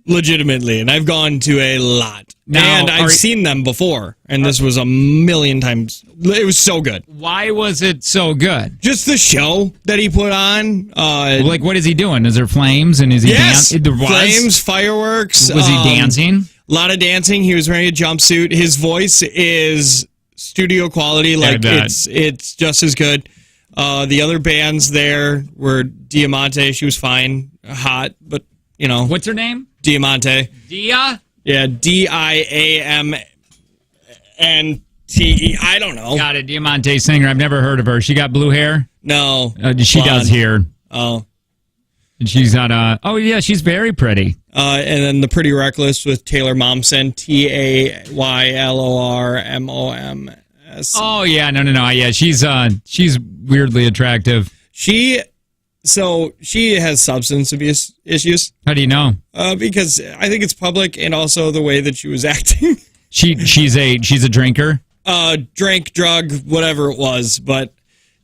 Legitimately. And I've gone to a lot. Now, and I've seen them before. And this was a million times. It was so good. Why was it so good? Just the show that he put on. Like, what is he doing? Is there flames? And is he dancing? Flames, fireworks. Was he dancing? A lot of dancing. He was wearing a jumpsuit. His voice is studio quality. Like, it's just as good. The other bands there were Diamante. She was fine. Hot, but, you know. What's her name? Diamante. Dia? Yeah, Diamante. I don't know. Got it. Diamante singer. I've never heard of her. She got blue hair? No. She does here. Oh. And she's got oh yeah, she's very pretty. And then the Pretty Reckless with Taylor Momsen. TaylorMoms. Oh yeah, no. Yeah, she's weirdly attractive. She has substance abuse issues. How do you know? Because I think it's public, and also the way that she was acting. She's a drinker. Drank, drug, whatever it was. But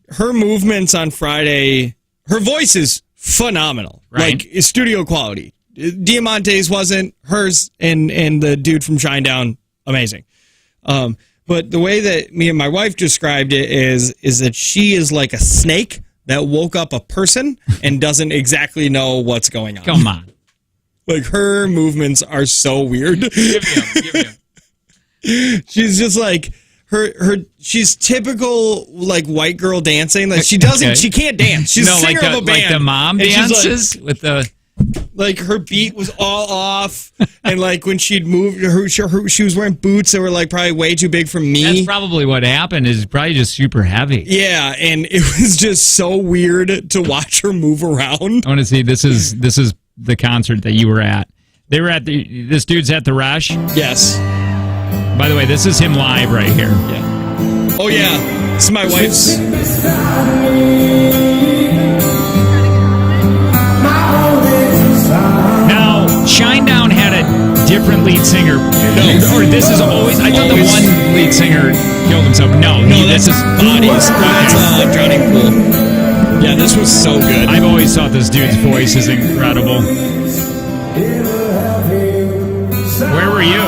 her movements on Friday, her voice is phenomenal. Right. Like studio quality. Diamante's wasn't, hers and the dude from Shinedown, amazing. But the way that me and my wife described it is that she is like a snake that woke up a person and doesn't exactly know what's going on. Come on. Like, her movements are so weird. Give me 'em. She's just like she's typical like white girl dancing. Like, she can't dance. She's a singer of a band. Like the mom dances with the. Like, her beat was all off, and like when she'd moved, she was wearing boots that were like probably way too big for me. That's probably what happened. Is probably just super heavy. Yeah, and it was just so weird to watch her move around. I want to see. This is the concert that you were at. They were at this dude's at the Rush. Yes. By the way, this is him live right here. Yeah. Oh yeah, this is my wife's. Shinedown had a different lead singer. Or this is always. I thought the one lead singer killed himself. No, this is Bodies. That's Drowning Pool. Yeah, this was so good. I've always thought this dude's voice is incredible. Where were you?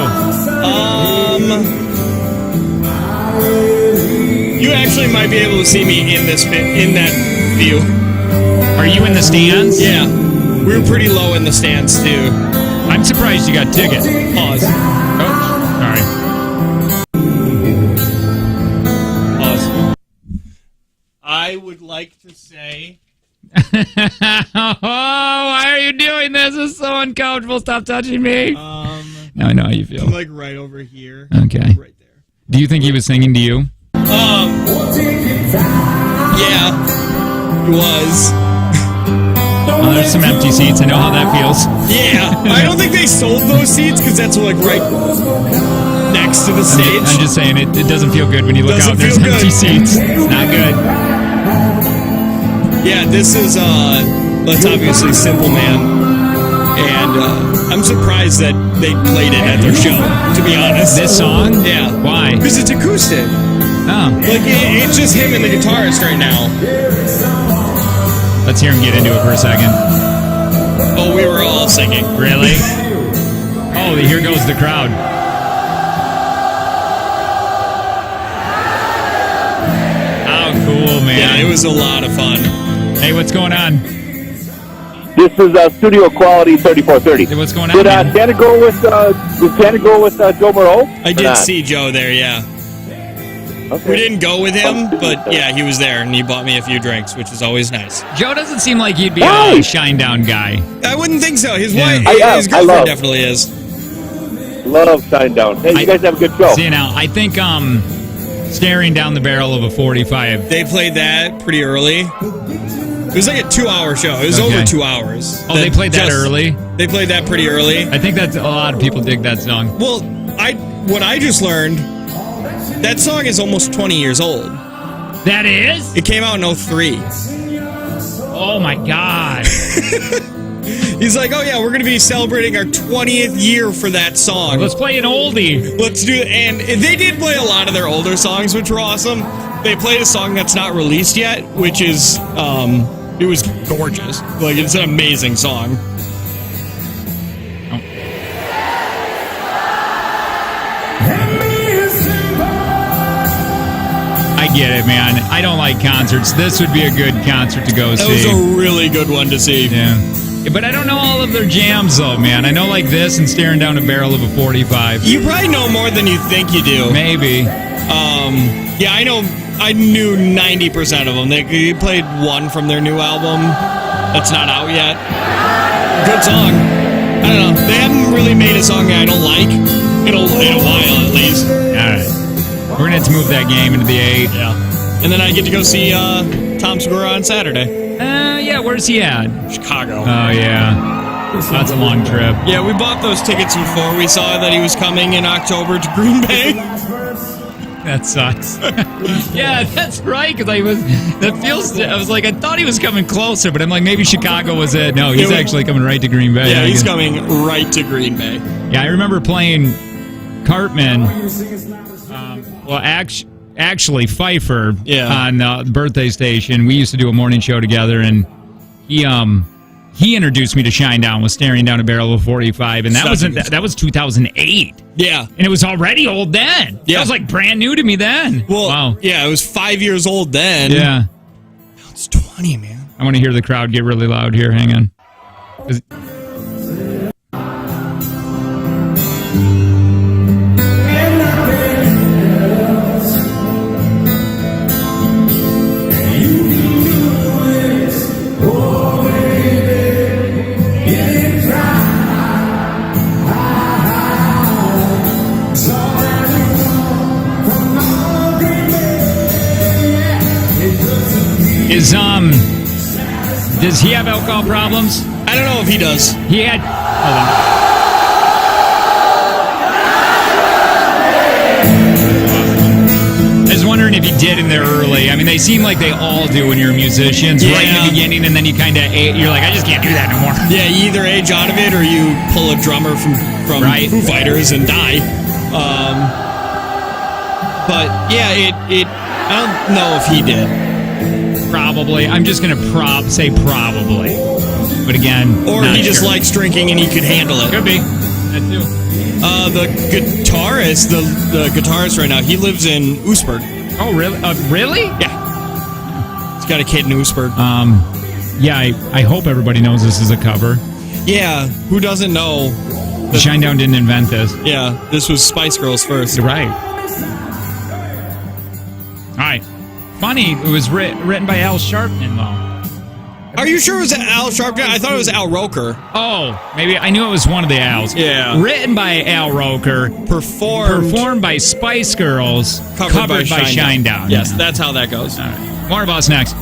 You actually might be able to see me in that view. Are you in the stands? Yeah. We were pretty low in the stands, too. I'm surprised you got ticket. Pause. Oh, sorry. Pause. I would like to say... Oh, why are you doing this? This is so uncomfortable. Stop touching me. Now I know how you feel. I'm like right over here. Okay. Right there. Do you think he was singing to you? Yeah. It was. Oh, there's some empty seats. I know how that feels. Yeah. I don't think they sold those seats because that's like right next to the stage. I'm just saying it doesn't feel good when you look out and there's empty seats. It's not good. Yeah, this is that's obviously Simple Man. And I'm surprised that they played it at their show, to be honest. This song? Yeah. Why? Because it's acoustic. Oh. Like, it's just him and the guitarist right now. Let's hear him get into it for a second. Oh, we were all singing. Really? Oh, here goes the crowd. Oh, cool, man. Yeah, it was a lot of fun. Hey, what's going on? This is Studio Quality 3430. Hey, what's going on? Did Tana go with Joe Moreau? I did see Joe there, yeah. Okay. We didn't go with him, but yeah, he was there, and he bought me a few drinks, which is always nice. Joe doesn't seem like he'd be a Shinedown guy. I wouldn't think so. His wife, his I girlfriend definitely is. Love Shinedown. Hey, you guys have a good show. See, now, I think Staring down the barrel of a 45. They played that pretty early. It was like a 2-hour show. It was Okay. over 2 hours. Oh, they played that early? They played that pretty early. I think that's a lot of people dig that song. Well, what I just learned, that song is almost 20 years old. That is? It came out in 03. Oh my God. He's like, oh yeah, we're going to be celebrating our 20th year for that song. Let's play an oldie. Let's do it. And they did play a lot of their older songs, which were awesome. They played a song that's not released yet, which is, it was gorgeous. Like, it's an amazing song. I get it, man. I don't like concerts. This would be a good concert to go That see. was a really good one to see. Yeah. But I don't know all of their jams, though, man. I know like this and staring down a barrel of a 45. You probably know more than you think you do. Maybe. Yeah, I knew 90% of them. They played one from their new album that's not out yet. Good song. I don't know. They haven't really made a song that I don't like in a while, at least. All right. We're going to have to move that game into the 8. Yeah. And then I get to go see Tom Segura on Saturday. Yeah, where's he at? Chicago. Oh, yeah. That's a long trip. Yeah, we bought those tickets before we saw that he was coming in October to Green Bay. That sucks. Yeah, that's right. Because I was like, I thought he was coming closer, but I'm like, maybe Chicago was it. No, he's actually coming right to Green Bay. Yeah, he's coming right to Green Bay. Yeah, I remember playing Cartman. Actually, Pfeiffer on the birthday station. We used to do a morning show together, and he introduced me to Shinedown with Staring Down a Barrel of 45, and that was 2008. Yeah. And it was already old then. Yeah. That was like brand new to me then. Well, wow. Yeah, it was 5 years old then. Yeah. Now it's 20, man. I want to hear the crowd get really loud here. Hang on. Does he have alcohol problems? I don't know if he does. He had. Hold on. I was wondering if he did in there early. I mean, they seem like they all do when you're musicians, right in the beginning, and then you kind of you're like, I just can't do that no more. Yeah, you either age out of it or you pull a drummer from Foo Fighters and die. But yeah, I don't know if he did. Probably. I'm just going to say probably. But again, or he just likes drinking and he could handle it. Could be. That too. The guitarist right now, he lives in Oostburg. Oh, really? Really? Yeah. He's got a kid in Oostburg. Yeah, I hope everybody knows this is a cover. Yeah, who doesn't know? Shinedown didn't invent this. Yeah, this was Spice Girls first. You're right. All right. Funny, it was written by Al Sharpton, though. Are you sure it was Al Sharpton? I thought it was Al Roker. Oh, maybe I knew it was one of the Als. Yeah. Written by Al Roker, performed by Spice Girls, covered by Shinedown. Yes, that's how that goes. All right. More of us next.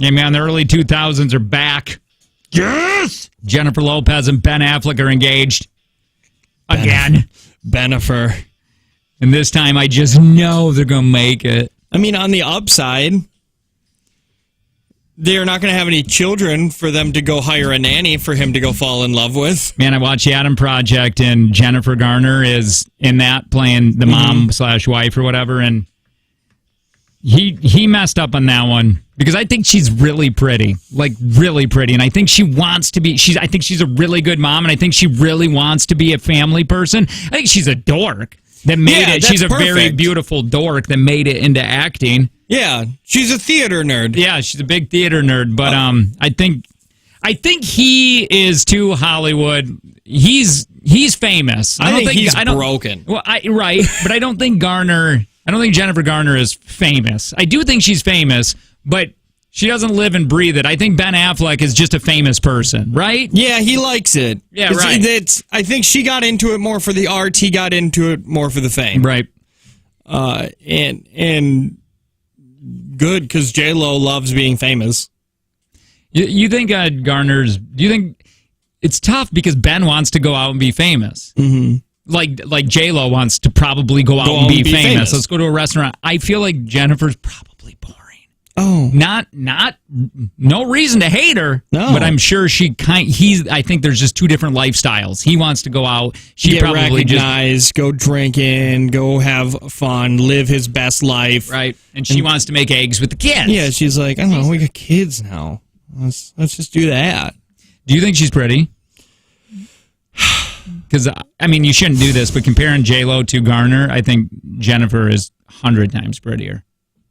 Yeah, man, the early 2000s are back. Yes! Jennifer Lopez and Ben Affleck are engaged. Again. Benifer. And this time I just know they're going to make it. I mean, on the upside, they're not going to have any children for them to go hire a nanny for him to go fall in love with. Man, I watched the Adam Project, and Jennifer Garner is in that playing the mom / wife or whatever, and he messed up on that one because I think she's really pretty, like really pretty, and I think she wants to be. I think she's a really good mom, and I think she really wants to be a family person. I think she's a dork that made it. She's a very beautiful dork that made it into acting. Yeah, she's a theater nerd. Yeah, she's a big theater nerd, but I think he is too Hollywood. He's famous. I don't think he's broken. Well, right, but I don't think Jennifer Garner is famous. I do think she's famous, but she doesn't live and breathe it. I think Ben Affleck is just a famous person, right? Yeah, he likes it. Yeah, right. I think she got into it more for the art. He got into it more for the fame. Right. And good, because J-Lo loves being famous. You think Garner's... Do you think... It's tough because Ben wants to go out and be famous. Mm-hmm. Like J-Lo wants to probably go out and be famous. Let's go to a restaurant. I feel like Jennifer's probably boring. Oh. No reason to hate her. No. But I'm sure I think there's just two different lifestyles. He wants to go out. She get probably recognized, go drinking, go have fun, live his best life. Right. And she wants to make eggs with the kids. Yeah, she's like, I don't know, we got kids now. Let's just do that. Do you think she's pretty? Because, I mean, you shouldn't do this, but comparing J-Lo to Garner, I think Jennifer is 100 times prettier.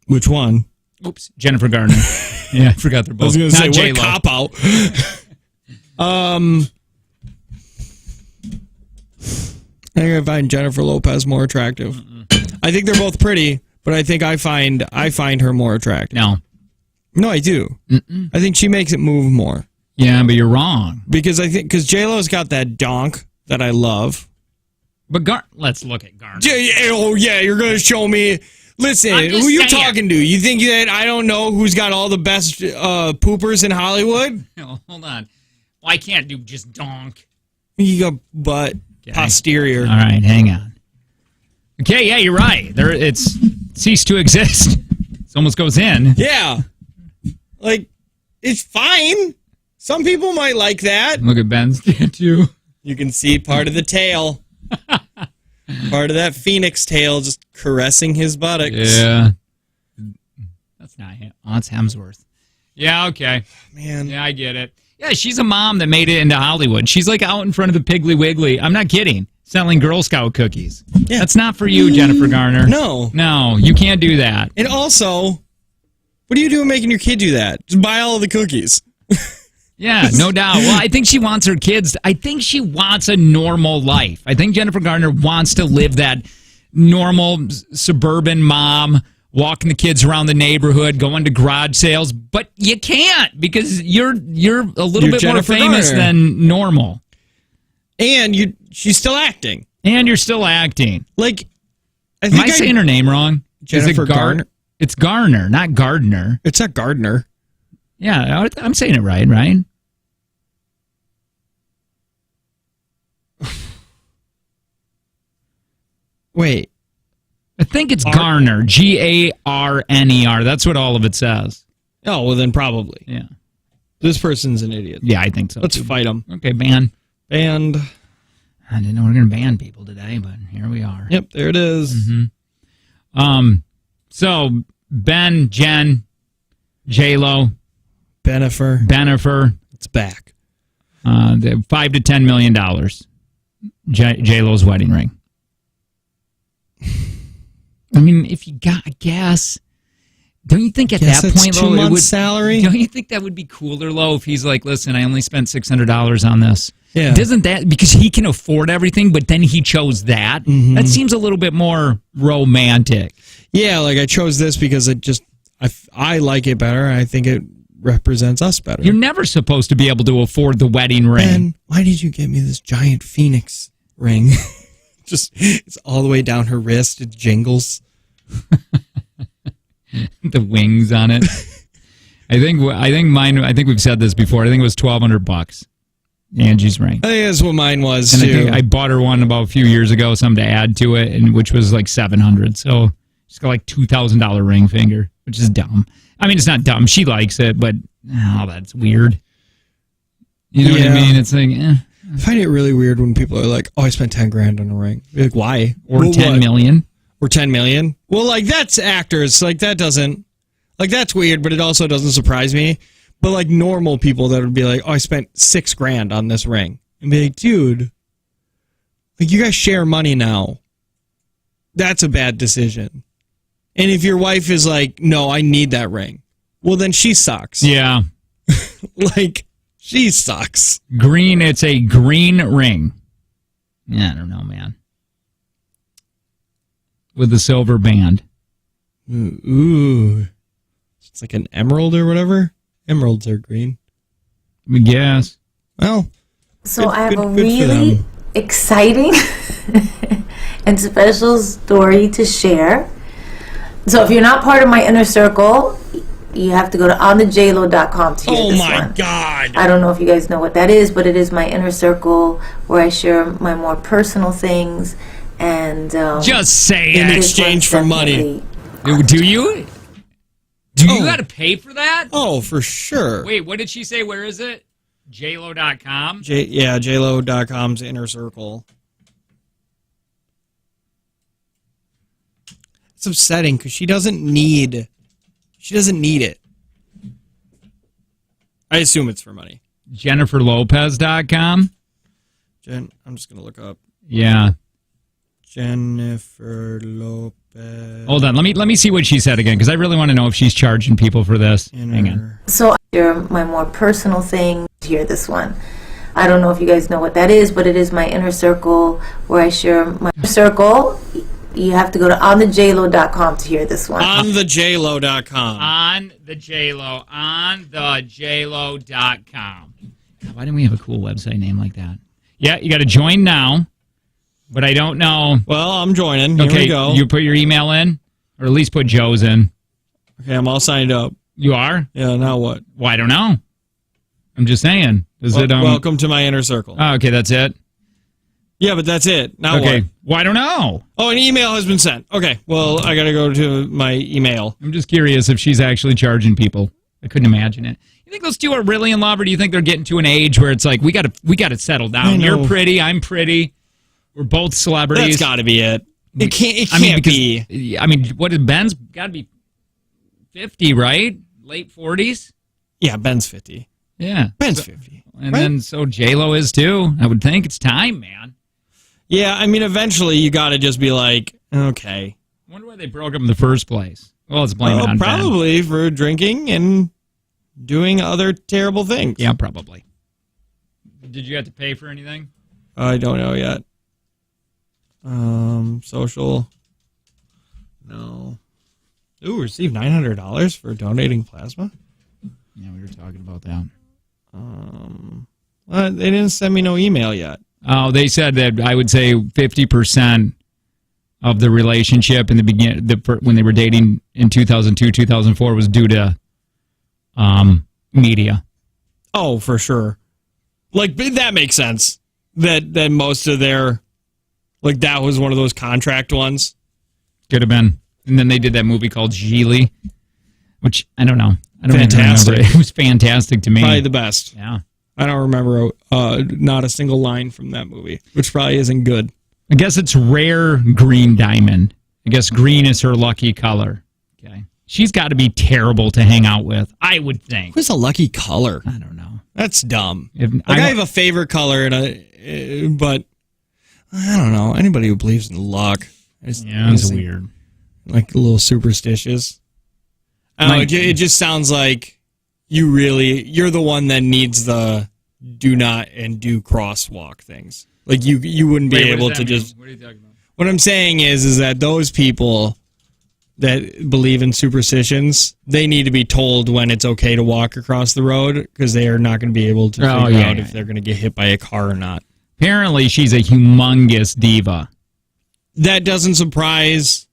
Which one? Oops, Jennifer Garner. Yeah, I forgot they're both. I was going to say, J-Lo. what a cop-out. I think I find Jennifer Lopez more attractive. I think they're both pretty, but I think I find her more attractive. No, I do. I think she makes it move more. Yeah, but you're wrong. Because J-Lo's got that donk that I love. But let's look at Garner. Oh, yeah, you're going to show me. Listen, who you talking to? You think that I don't know who's got all the best poopers in Hollywood? No, hold on. Well, I can't do just donk. You got butt, posterior. All right, hang on. Okay, yeah, you're right. It's ceased to exist. It almost goes in. Yeah. Like, it's fine. Some people might like that. Look at Ben's tattoo. You can see part of the tail. Part of that phoenix tail just caressing his buttocks. Yeah. That's not him. Oh, it's Hemsworth. Yeah, okay. Man. Yeah, I get it. Yeah, she's a mom that made it into Hollywood. She's like out in front of the Piggly Wiggly. I'm not kidding. Selling Girl Scout cookies. Yeah. That's not for you, Jennifer Garner. No, you can't do that. And also, what are you doing making your kid do that? Just buy all of the cookies. Yeah, no doubt. Well, I think she wants her kids. I think she wants a normal life. I think Jennifer Garner wants to live that normal suburban mom, walking the kids around the neighborhood, going to garage sales. But you can't because you're a little bit Jennifer more famous Garner. than normal. And she's still acting. And you're still acting. Like, am I saying her name wrong? Jennifer Garner? It's Garner, not Gardner. It's not Gardner. Yeah, I'm saying it right? Wait. I think it's Garner. Garner. That's what all of it says. Oh, well, then probably. Yeah. This person's an idiot. Yeah, I think so. Let's fight him. Okay, ban. Banned. I didn't know we were going to ban people today, but here we are. Yep, there it is. Mm-hmm. So, Ben, Jen, J-Lo, Benifer. It's back. $5 to $10 million. J-Lo's wedding ring. I mean, if you got a guess, don't you think at that point, 2 months' salary? Don't you think that would be cooler, Lo, if he's like, listen, I only spent $600 on this? Yeah. Doesn't that, because he can afford everything, but then he chose that? Mm-hmm. That seems a little bit more romantic. Yeah, like I chose this because I like it better. I think it represents us better. You're never supposed to be able to afford the wedding ring. Ben, why did you get me this giant phoenix ring? It's all the way down her wrist. It jingles. The wings on it. I think mine. I think we've said this before. I think it was $1,200. Angie's ring. I think that's what mine was And too. I think I bought her one about a few years ago, something to add to it, and which was like $700. So she's got like $2,000 ring finger, which is dumb. I mean, it's not dumb. She likes it, but that's weird. You know what I mean? It's like, I find it really weird when people are like, "Oh, I spent $10,000 on a ring." Be like, why? or Well, 10 what? million. Or 10 million. Well, like that's actors. Like that doesn't. Like that's weird, but it also doesn't surprise me. But like normal people that would be like, "Oh, I spent $6,000 on this ring," and be like, "Dude, like you guys share money now. That's a bad decision." And if your wife is like, "No, I need that ring," well, then she sucks. Yeah. Like she sucks. Green. It's a green ring. Yeah, I don't know, man. With the silver band. Ooh. It's like an emerald or whatever. Emeralds are green. I guess. Well, So I have good a for really them. exciting and special story to share. So if you're not part of my inner circle, you have to go to onthejlo.com to hear Oh this my one. God. I don't know if you guys know what that is, but it is my inner circle where I share my more personal things and Just say In it. exchange for money. Do you? Do you Oh. got to pay for that? Oh, for sure. Wait, what did she say? Where is it? JLo.com? JLo.com's inner circle. It's upsetting because she doesn't need it. I assume it's for money. JenniferLopez.com? I'm just gonna look up Yeah. Jennifer Lopez. Hold on. Let me see what she said again, because I really want to know if she's charging people for this. Hang on. So I share my more personal things. Hear this one. I don't know if you guys know what that is, but it is my inner circle where I share my circle. You have to go to onthejlo.com to hear this one. On the JLo.com. On the JLo. On the JLo.com. God, why didn't we have a cool website name like that? Yeah, you got to join now, but I don't know. Well, I'm joining. Here Okay, we go. you put your email in, or at least put Joe's in. Okay, I'm all signed up. You are? Yeah, now what? Well, I don't know. I'm just saying. Is it? Welcome to my inner circle. Oh, okay, that's it. Yeah, but that's it. Now Okay. what? Well, I don't know. Oh, an email has been sent. Okay, well, I got to go to my email. I'm just curious if she's actually charging people. I couldn't imagine it. You think those two are really in love, or do you think they're getting to an age where it's like we got to settle I down? know. You're pretty, I'm pretty. We're both celebrities. That's got to be it. It can't because, be. I mean, what is Ben's got to be 50, right? Late 40s? Yeah, Ben's 50. Yeah. Ben's 50. And right? then so J-Lo is too. I would think it's time, man. Yeah, I mean, eventually you got to just be like, okay. I wonder why they broke up in the first place. Well, let's blame it on Ben. Probably for drinking and doing other terrible things. Yeah, probably. Did you have to pay for anything? I don't know yet. Social. No. Ooh, received $900 for donating plasma. Yeah, we were talking about that. They didn't send me no email yet. Oh, they said that I would say 50% of the relationship in the beginning, when they were dating in 2002, 2004, was due to media. Oh, for sure. Like that makes sense. That most of their, like that was one of those contract ones. Could have been. And then they did that movie called Geely, which I don't know. I don't even Fantastic. remember it. It was fantastic to me. Probably the best. Yeah. I don't remember not a single line from that movie, which probably isn't good. I guess it's rare green diamond. I guess green is her lucky color. Okay. She's got to be terrible to hang out with, I would think. What's a lucky color? I don't know. That's dumb. I have a favorite color, but I don't know. Anybody who believes in luck. Yeah, it's weird. Like a little superstitious. I don't know, it just sounds like you're the one that needs the do not and do crosswalk things. Like you wouldn't be able to just. What are you talking about? What I'm saying is that those people that believe in superstitions, they need to be told when it's okay to walk across the road because they are not going to be able to figure out if they're going to get hit by a car or not. Apparently, she's a humongous diva. That doesn't surprise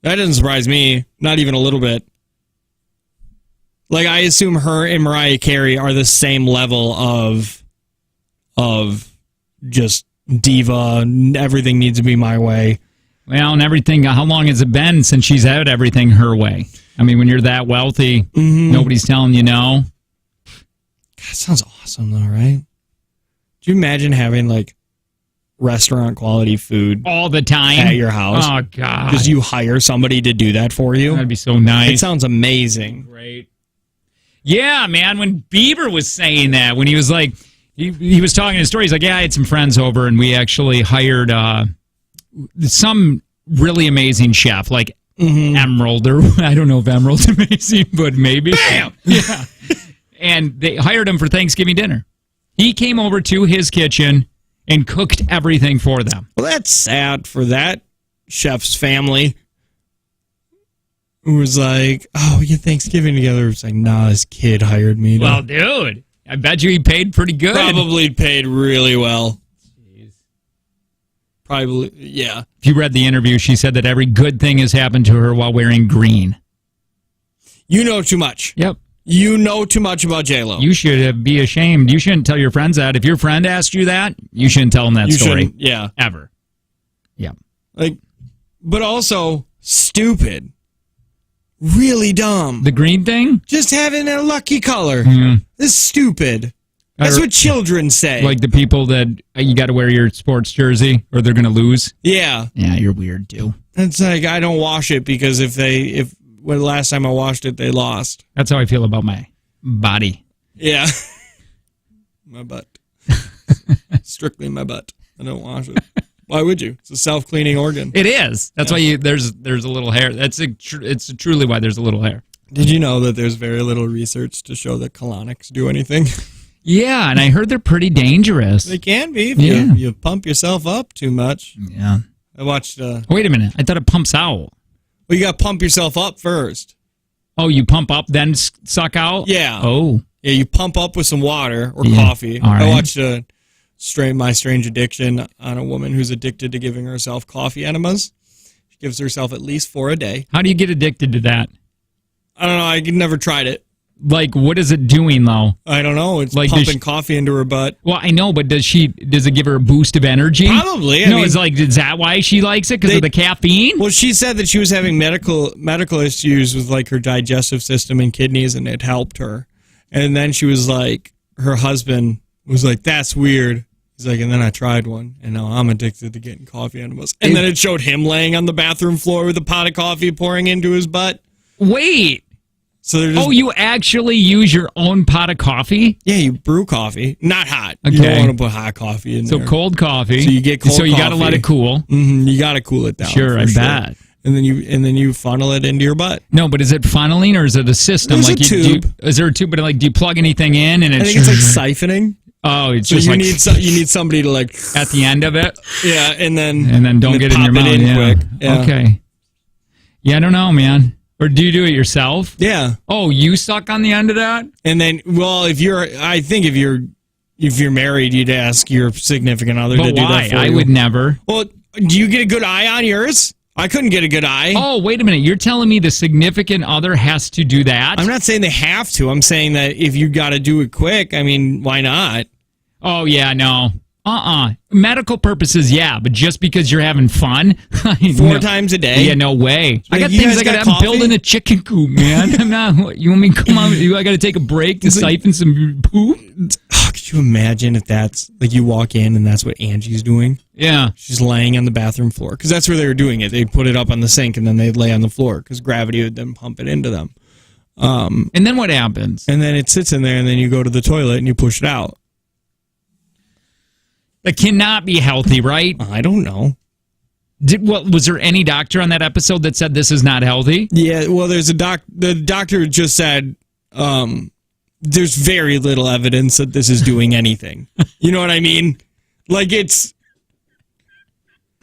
me, not even a little bit. Like, I assume her and Mariah Carey are the same level of just diva. Everything needs to be my way. Well, and everything, how long has it been since she's had everything her way? I mean, when you're that wealthy, nobody's telling you no. That sounds awesome, though, right? Do you imagine having, like, restaurant quality food all the time at your house? Oh, God. Because you hire somebody to do that for you? That'd be so nice. It sounds amazing. Great. Yeah, man, when Bieber was saying that, when he was like, he was talking his story, he's like, yeah, I had some friends over, and we actually hired some really amazing chef, like Emerald, or I don't know if Emerald's amazing, but maybe. Bam! Yeah. And they hired him for Thanksgiving dinner. He came over to his kitchen and cooked everything for them. Well, that's sad for that chef's family. Who was like, oh, we get Thanksgiving together. It's like, nah, this kid hired me. Well, dude, I bet you he paid pretty good. Probably paid really well. Jeez. Probably, yeah. If you read the interview, she said that every good thing has happened to her while wearing green. You know too much. Yep. You know too much about J-Lo. You should be ashamed. You shouldn't tell your friends that. If your friend asked you that, you shouldn't tell them that story. Yeah. Ever. Yeah. Like, but also stupid. Really dumb. The green thing? Just having a lucky color. This is stupid. That's what children say. Like the people that you got to wear your sports jersey or they're going to lose. Yeah. Yeah, you're weird too. It's like, I don't wash it because when the last time I washed it, they lost. That's how I feel about my body. Yeah. My butt. Strictly my butt. I don't wash it. Why would you? It's a self-cleaning organ. It is. That's why there's a little hair. It's truly why there's a little hair. Did you know that there's very little research to show that colonics do anything? Yeah, and I heard they're pretty dangerous. They can be if you pump yourself up too much. Yeah. I watched... Wait a minute. I thought it pumps out. Well, you got to pump yourself up first. Oh, you pump up, then suck out? Yeah. Oh. Yeah, you pump up with some water or coffee. All right. I watched My Strange Addiction on a woman who's addicted to giving herself coffee enemas. She gives herself at least 4 a day. How do you get addicted to that? I don't know. I never tried it. Like, what is it doing, though? I don't know. It's like pumping coffee into her butt. Well, I know, but does it give her a boost of energy? Probably. Is that why she likes it? Because of the caffeine? Well, she said that she was having medical issues with like her digestive system and kidneys, and it helped her. And then she was like, her husband was like, that's weird. He's like, and then I tried one, and now I'm addicted to getting coffee enemas. And then it showed him laying on the bathroom floor with a pot of coffee pouring into his butt. Wait. So you actually use your own pot of coffee? Yeah, you brew coffee. Not hot. Okay. You don't want to put hot coffee in there. So cold coffee. So you get cold coffee. So you got to let it cool. Mm-hmm. You got to cool it down. Sure, I bet. And then you funnel it into your butt. No, but is it funneling or is it a system? There's a tube. Is there a tube? But do you plug anything in? And I think it's like siphoning. Oh, it's so just you need somebody to like at the end of it. Yeah, and then don't get it in your mouth. Quick. Yeah. Okay. Yeah, I don't know, man. Or do you do it yourself? Yeah. Oh, you suck on the end of that? And then, well, if you're married, you'd ask your significant other to do that for you. I would never. Well, do you get a good eye on yours? I couldn't get a good eye. Oh, wait a minute. You're telling me the significant other has to do that? I'm not saying they have to. I'm saying that if you got to do it quick, I mean, why not? Oh, yeah, no. Medical purposes, yeah, but just because you're having fun? 4 times a day? Yeah, no way. So I got things I got to build in a chicken coop, man. I'm not. You want me to come on? I got to take a break to siphon some poop? Oh, could you imagine if that's like you walk in and that's what Angie's doing? Yeah. She's laying on the bathroom floor because that's where they were doing it. They put it up on the sink and then they'd lay on the floor because gravity would then pump it into them. And then what happens? And then it sits in there and then you go to the toilet and you push it out. That cannot be healthy, right? I don't know. Was there any doctor on that episode that said this is not healthy? Yeah, well, there's the doctor just said there's very little evidence that this is doing anything. You know what I mean? Like it's...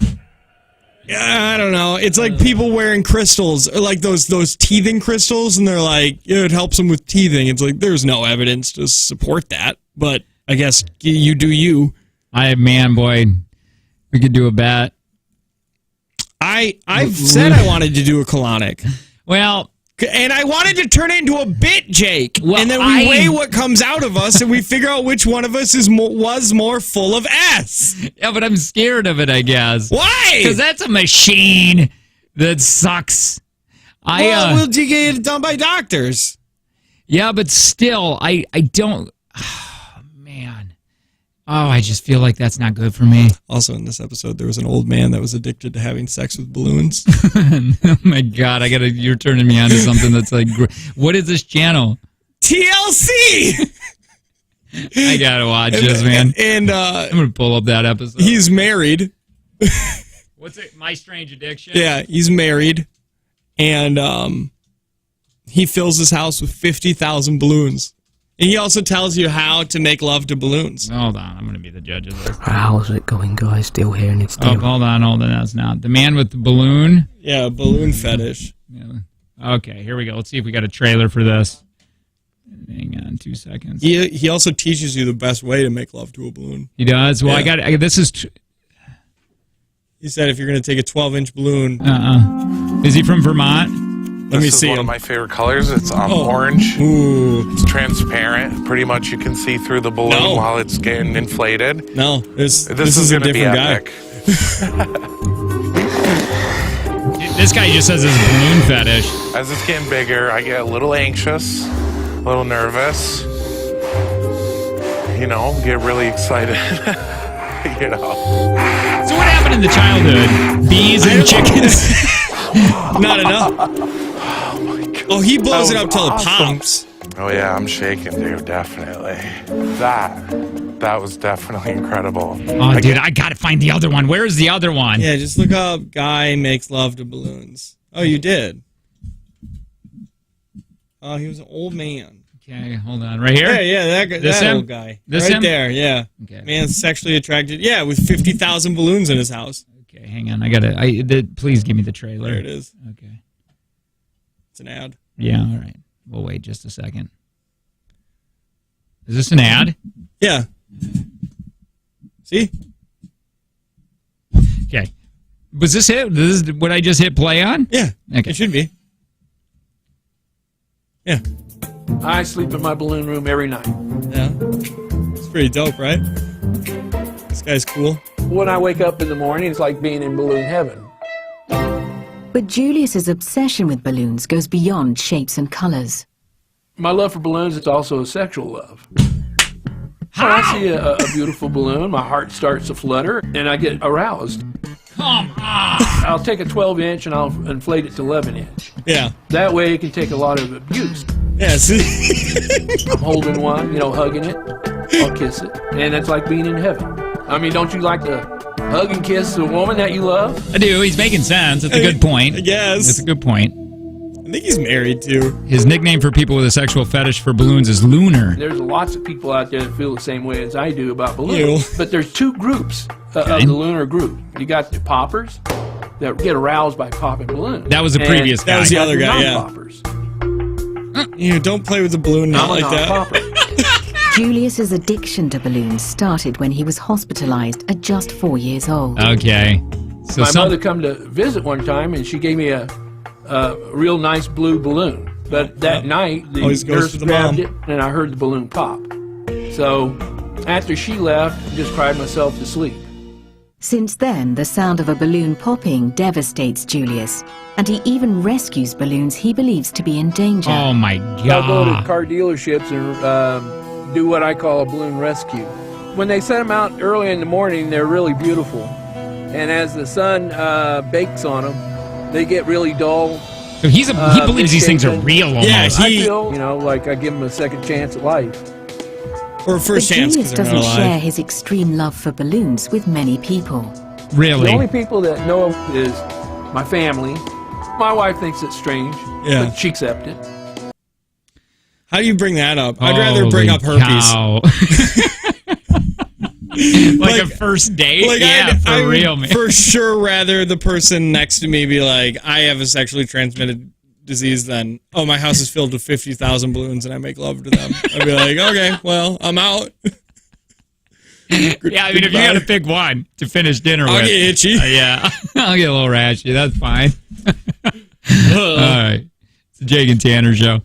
I don't know. It's like people wearing crystals, or like those teething crystals, and they're like, yeah, it helps them with teething. It's like, there's no evidence to support that, but I guess you do you. Man, boy, we could do a bet. I've said I wanted to do a colonic. Well, And I wanted to turn it into a bit, Jake. Well, and then we weigh what comes out of us, and we figure out which one of us was more full of S. Yeah, but I'm scared of it, I guess. Why? Because that's a machine that sucks. We'll get it done by doctors. Yeah, but still, I don't... Oh, man. Oh, I just feel like that's not good for me. Also, in this episode, there was an old man that was addicted to having sex with balloons. Oh, my God. You're turning me on to something that's like... What is this channel? TLC! I gotta watch this, man. And I'm gonna pull up that episode. He's married. What's it? My Strange Addiction? Yeah, he's married. And he fills his house with 50,000 balloons. And he also tells you how to make love to balloons. Hold on, I'm going to be the judge of this. How's it going, guys? Still hearing it still. Oh, hold on, that's not. The man with the balloon? Yeah, balloon fetish. Yeah. Okay, here we go. Let's see if we got a trailer for this. Hang on 2 seconds. He also teaches you the best way to make love to a balloon. He does? Well, yeah. This is... He said if you're going to take a 12-inch balloon... Is he from Vermont? Let me see. This is one of my favorite colors. It's orange. Ooh. It's transparent. Pretty much you can see through the balloon while it's getting inflated. No, this is a going to be different epic. This guy just says his balloon fetish. As it's getting bigger, I get a little anxious, a little nervous. Get really excited. So what happened in the childhood? Bees and chickens? Not enough. Oh, he blows it up till it pops. Oh yeah, I'm shaking, dude. Definitely. That was definitely incredible. Oh, dude, I gotta find the other one. Where's the other one? Yeah, just look up guy makes love to balloons. Oh, you did. Oh, he was an old man. Okay, hold on. Right here? Yeah, that old guy. This right there, yeah. Okay. Man sexually attracted. Yeah, with 50,000 balloons in his house. Okay, hang on. Please give me the trailer. There it is. Okay. It's an ad. Yeah, all right. We'll wait just a second. Is this an ad? Yeah. See? Okay. Was this it? This is what I just hit play on? Yeah. Okay. It should be. Yeah. I sleep in my balloon room every night. Yeah. It's pretty dope, right? This guy's cool. When I wake up in the morning, it's like being in balloon heaven. But Julius's obsession with balloons goes beyond shapes and colors. My love for balloons is also a sexual love. When I see a beautiful balloon, my heart starts to flutter, and I get aroused. Come on! I'll take a 12-inch and I'll inflate it to 11-inch. Yeah. That way it can take a lot of abuse. Yeah, see? I'm holding one, hugging it. I'll kiss it. And it's like being in heaven. I mean, don't you like to hug and kiss the woman that you love? I do. He's making sense. It's a good point. I guess. It's a good point. I think he's married, too. His nickname for people with a sexual fetish for balloons is Lunar. There's lots of people out there that feel the same way as I do about balloons. But there's two groups of the lunar group. You got the poppers that get aroused by popping balloons. That was the previous guy. That was the other guy, yeah. Non-poppers. Don't play with the balloon not like that. Julius's addiction to balloons started when he was hospitalized at just 4 years old. Okay. So my mother come to visit one time, and she gave me a real nice blue balloon. But that night, the nurse grabbed it, and I heard the balloon pop. So after she left, I just cried myself to sleep. Since then, the sound of a balloon popping devastates Julius, and he even rescues balloons he believes to be in danger. Oh my God. I'll go to car dealerships and do what I call a balloon rescue. When they set them out early in the morning, they're really beautiful. And as the sun bakes on them, they get really dull. So he believes these things are real almost. Yeah, I feel, like I give him a second chance at life. Or a first chance. Julius doesn't share his extreme love for balloons with many people. Really? The only people that know is my family. My wife thinks it's strange, but she accepts it. How do you bring that up? I'd rather bring up herpes. like a first date? Like for real, man. For sure rather the person next to me be like, I have a sexually transmitted disease than, oh, my house is filled with 50,000 balloons and I make love to them. I'd be like, okay, well, I'm out. Yeah, I mean, if you got to pick one to finish dinner with. I'll get itchy. Yeah, I'll get a little rashy. That's fine. All right. It's the Jake and Tanner Show.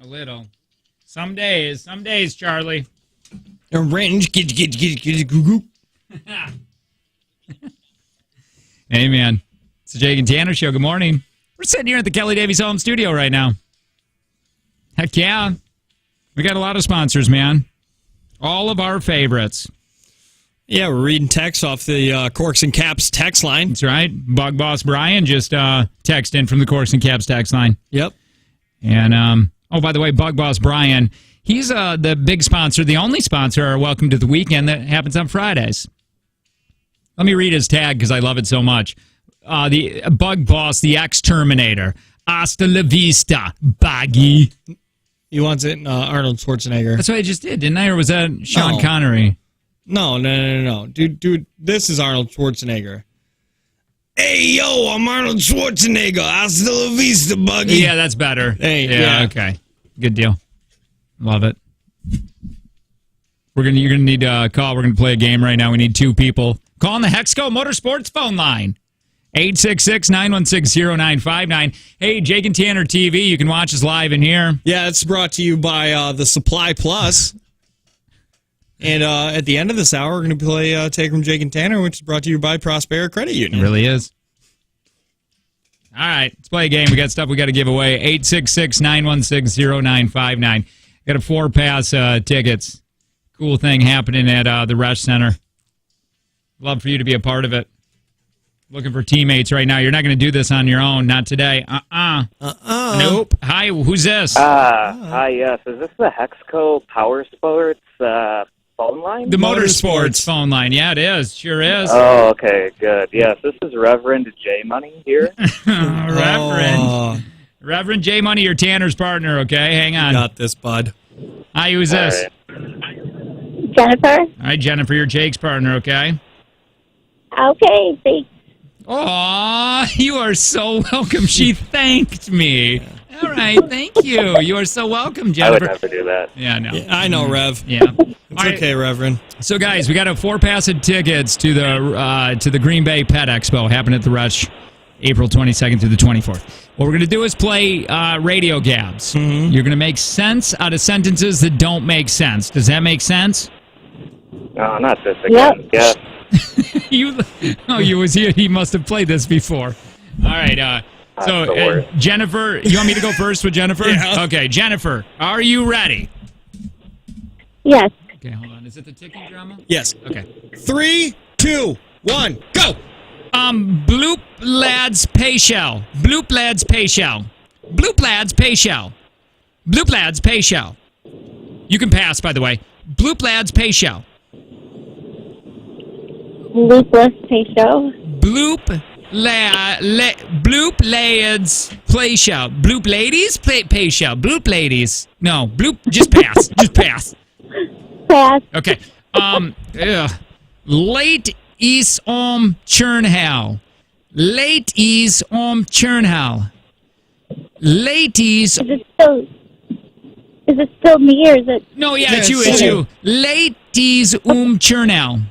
A little. Some days, Charlie. Hey, man. It's the Jake and Tanner Show. Good morning. We're sitting here at the Kelly Davies Home Studio right now. Heck yeah. We got a lot of sponsors, man. All of our favorites. Yeah, we're reading text off the Corks and Caps text line. That's right. Bug Boss Brian just texted in from the Corks and Caps text line. Yep. And, oh, by the way, Bug Boss Brian, he's the big sponsor, the only sponsor, our Welcome to the Weekend that happens on Fridays. Let me read his tag because I love it so much. The Bug Boss, the Exterminator. Hasta la vista, Buggy. He wants it in Arnold Schwarzenegger. That's what I just did, didn't I? Or was that Sean Connery? No. Dude, this is Arnold Schwarzenegger. Hey, yo, I'm Arnold Schwarzenegger. Hasta la vista, Buggy. Yeah, that's better. Hey, yeah, okay. Good deal. Love it. You're gonna need a call. We're gonna play a game right now. We need 2 people. Call on the Hexco Motorsports phone line. 866-916-0959. Hey, Jake and Tanner TV. You can watch us live in here. Yeah, it's brought to you by the Supply Plus. And at the end of this hour, we're going to play Take From Jake and Tanner, which is brought to you by Prospera Credit Union. It really is. All right, let's play a game. We got stuff we got to give away. 866-916-0959. Got a 4-pass tickets. Cool thing happening at the Rush Center. Love for you to be a part of it. Looking for teammates right now. You're not going to do this on your own. Not today. Nope. Hi, who's this? Hi, yes. Is this the Hexco Power Sports phone line? The Motorsports phone line. Yeah, it is. Sure is. Oh, okay, good. Yes, this is Reverend J Money here. Reverend J Money, your Tanner's partner, okay? Hang on. Got this, bud. Hi, who's this? Jennifer. All right, Jennifer, you're Jake's partner, okay? Okay, thanks. Aw, you are so welcome. She thanked me. All right, thank you. You are so welcome, Jennifer. I would never do that. Yeah, no. Yeah, I know, Rev. Yeah. It's okay, Reverend. So, guys, we got a 4-pass of tickets to the Green Bay Pet Expo happening at the Rush, April 22nd through the 24th. What we're going to do is play radio gabs. Mm-hmm. You're going to make sense out of sentences that don't make sense. Does that make sense? No, not this again. Yep. Yes. He must have played this before. All right. So, Jennifer, you want me to go first with Jennifer? Yeah. Okay, Jennifer, are you ready? Yes. Okay, hold on. Is it the ticking drama? Yes. Okay. 3, 2, 1, go! Bloop Lads Pay Shell. Bloop Lads Pay Shell. Bloop Lads Pay Shell. Bloop Lads Pay Shell. You can pass, by the way. Bloop Lads Pay Shell. Loopless Pay Show. Bloop Lads Play Show. Bloop Ladies Pay Show. Bloop Ladies. No, bloop. Just pass. Just pass. Pass. Okay. Late is Churnhal. Late is Churnhal. Ladies. Is it still me or is it? No, yeah, it's you. It's you. Ladies Churnhal.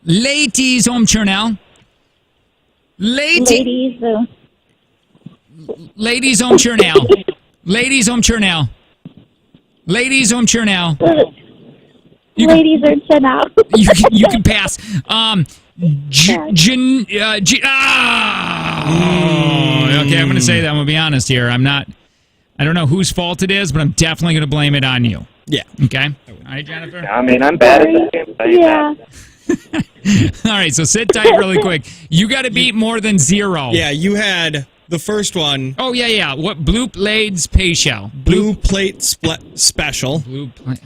Ladies Churnhal. Ladies. Ladies Churnhal. Ladies Churnhal. Ladies Churnhal. Ladies are chin out. You can pass. Okay, I'm going to say that. I'm going to be honest here. I don't know whose fault it is, but I'm definitely going to blame it on you. Yeah. Okay? All right, Jennifer? I mean, I'm bad at this game. Yeah. All right, so sit tight really quick. You got to beat more than 0. Yeah, you had the first one. Oh, yeah. What? Bloop Lades Pay Shell. Blue Plate Special. Blue Plate.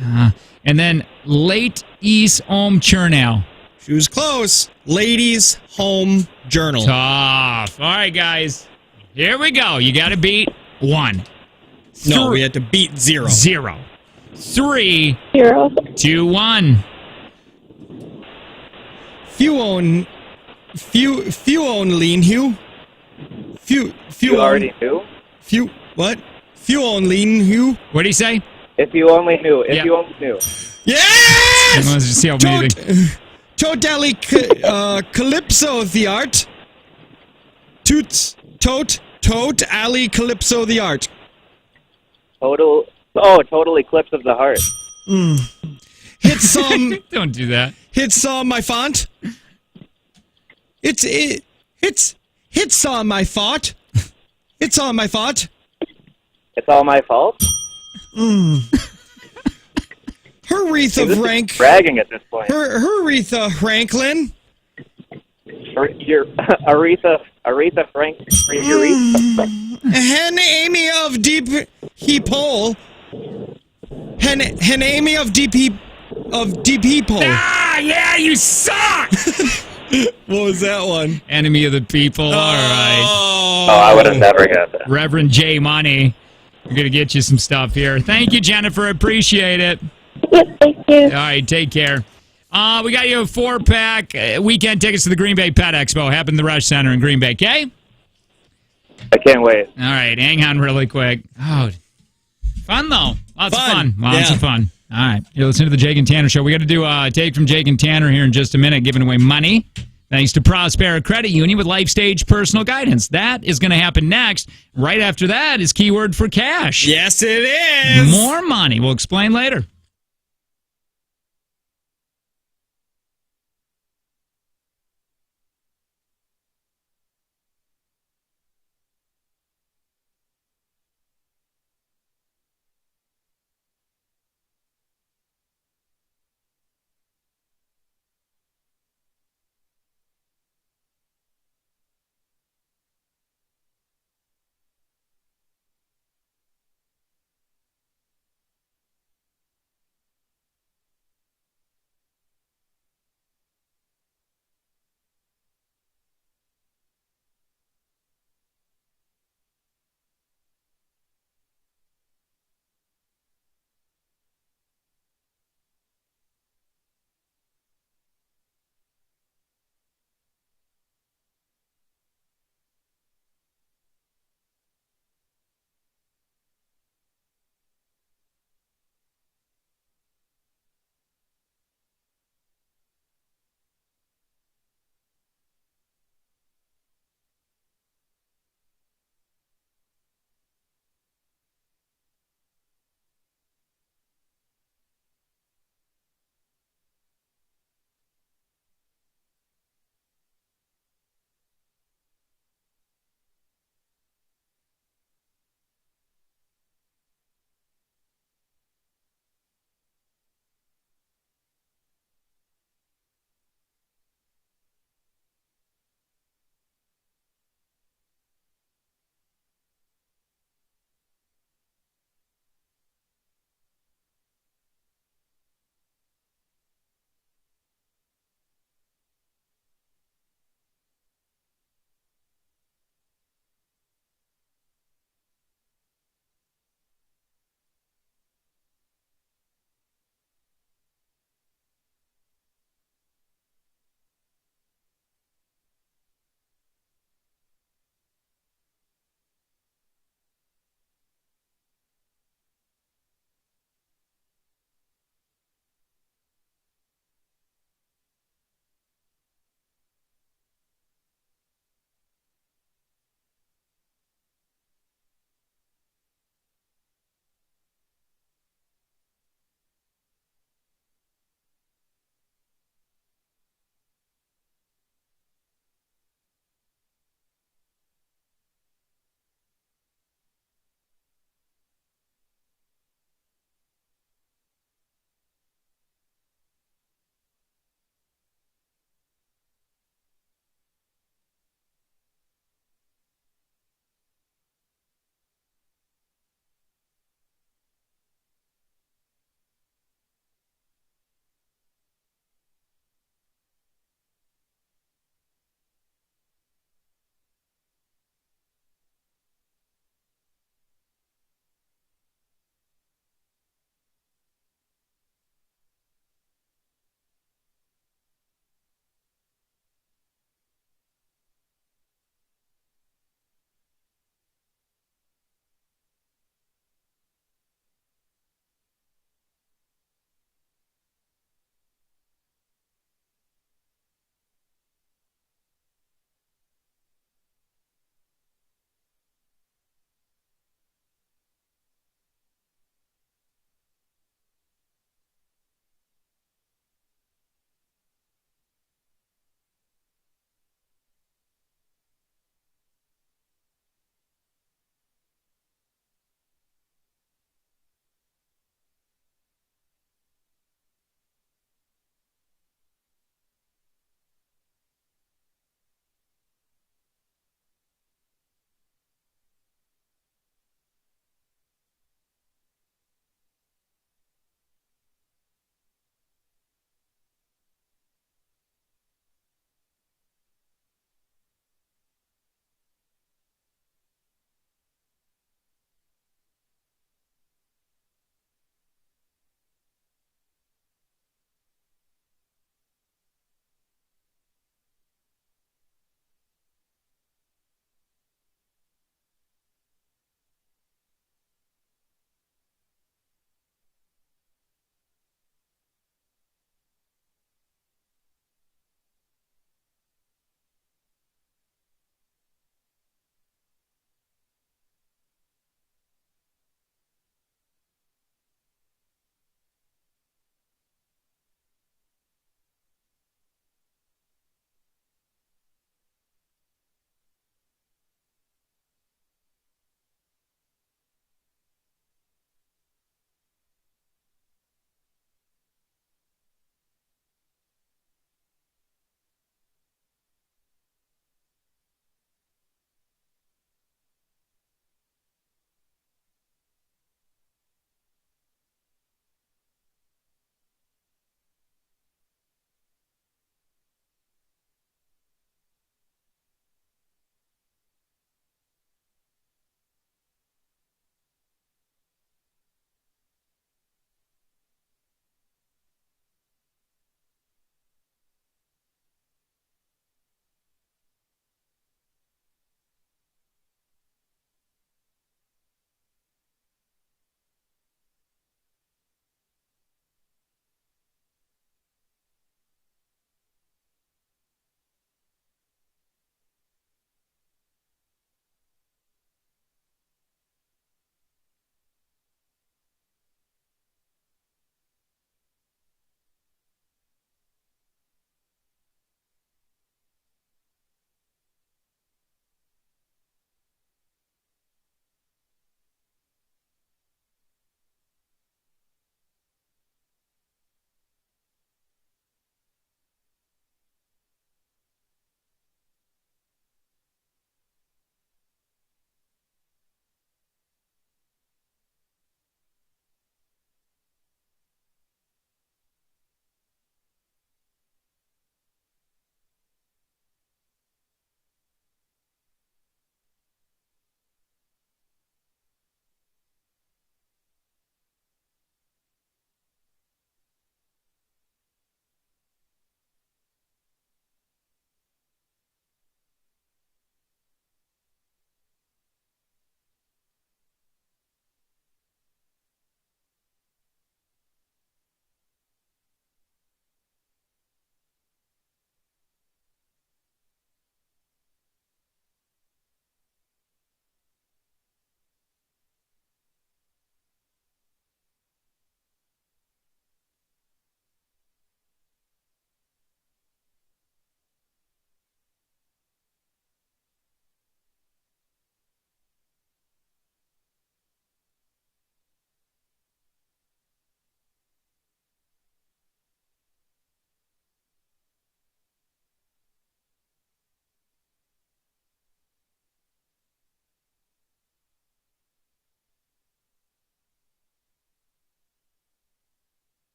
And then Late East Home Churnal. She was close. Ladies Home Journal. Tough. All right, guys. Here we go. You got to beat 1. No, we had to beat 0. 0. 3. 0. 2, 1. Few own lean hue. Few You already knew? What? Few own lean hue. What did he say? If you only knew. If you only knew. Yes! Let's just see how many. Totally Calypso the art. Tote alley Calypso the art. Total eclipse of the heart. Hit some. Don't do that. Hit some my font. It's on my font. It's on my font. It's all my fault. Aretha Frank. Bragging at this point. Aretha Franklin. Aretha Frank. Hen Amy of Deep Heap Hole. Hen Amy of Deep Heap Hole. Yeah, you suck. What was that one? Enemy of the people. All right. Oh, I would have never got that. Reverend J Money. We're going to get you some stuff here. Thank you, Jennifer. Appreciate it. Yes, thank you. All right, take care. We got you a 4-pack weekend tickets to the Green Bay Pet Expo. Happened in the Rush Center in Green Bay, okay? I can't wait. All right, hang on really quick. Oh, fun, though. Lots of fun. Lots of fun. All right, you're listening to the Jake and Tanner Show. We got to do a take from Jake and Tanner here in just a minute, giving away money. Thanks to Prospera Credit Union with Life Stage Personal Guidance. That is going to happen next. Right after that is Keyword for Cash. Yes, it is. More money. We'll explain later.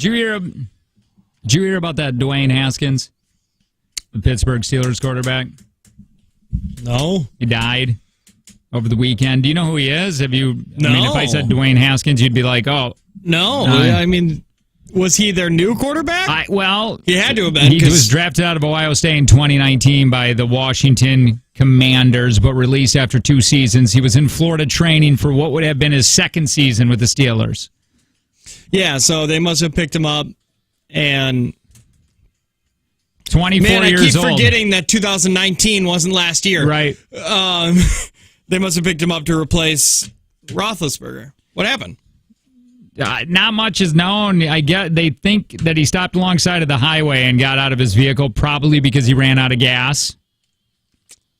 Did you hear about that Dwayne Haskins, the Pittsburgh Steelers quarterback? No. He died over the weekend. Do you know who he is? Have you? No. I mean, if I said Dwayne Haskins, you'd be like, oh. No. I mean, was he their new quarterback? He had to have been. He was drafted out of Ohio State in 2019 by the Washington Commanders, but released after 2 seasons. He was in Florida training for what would have been his second season with the Steelers. Yeah, so they must have picked him up, and 24 man, years old. I keep forgetting that 2019 wasn't last year. Right. They must have picked him up to replace Roethlisberger. What happened? Not much is known. They think that he stopped alongside of the highway and got out of his vehicle, probably because he ran out of gas.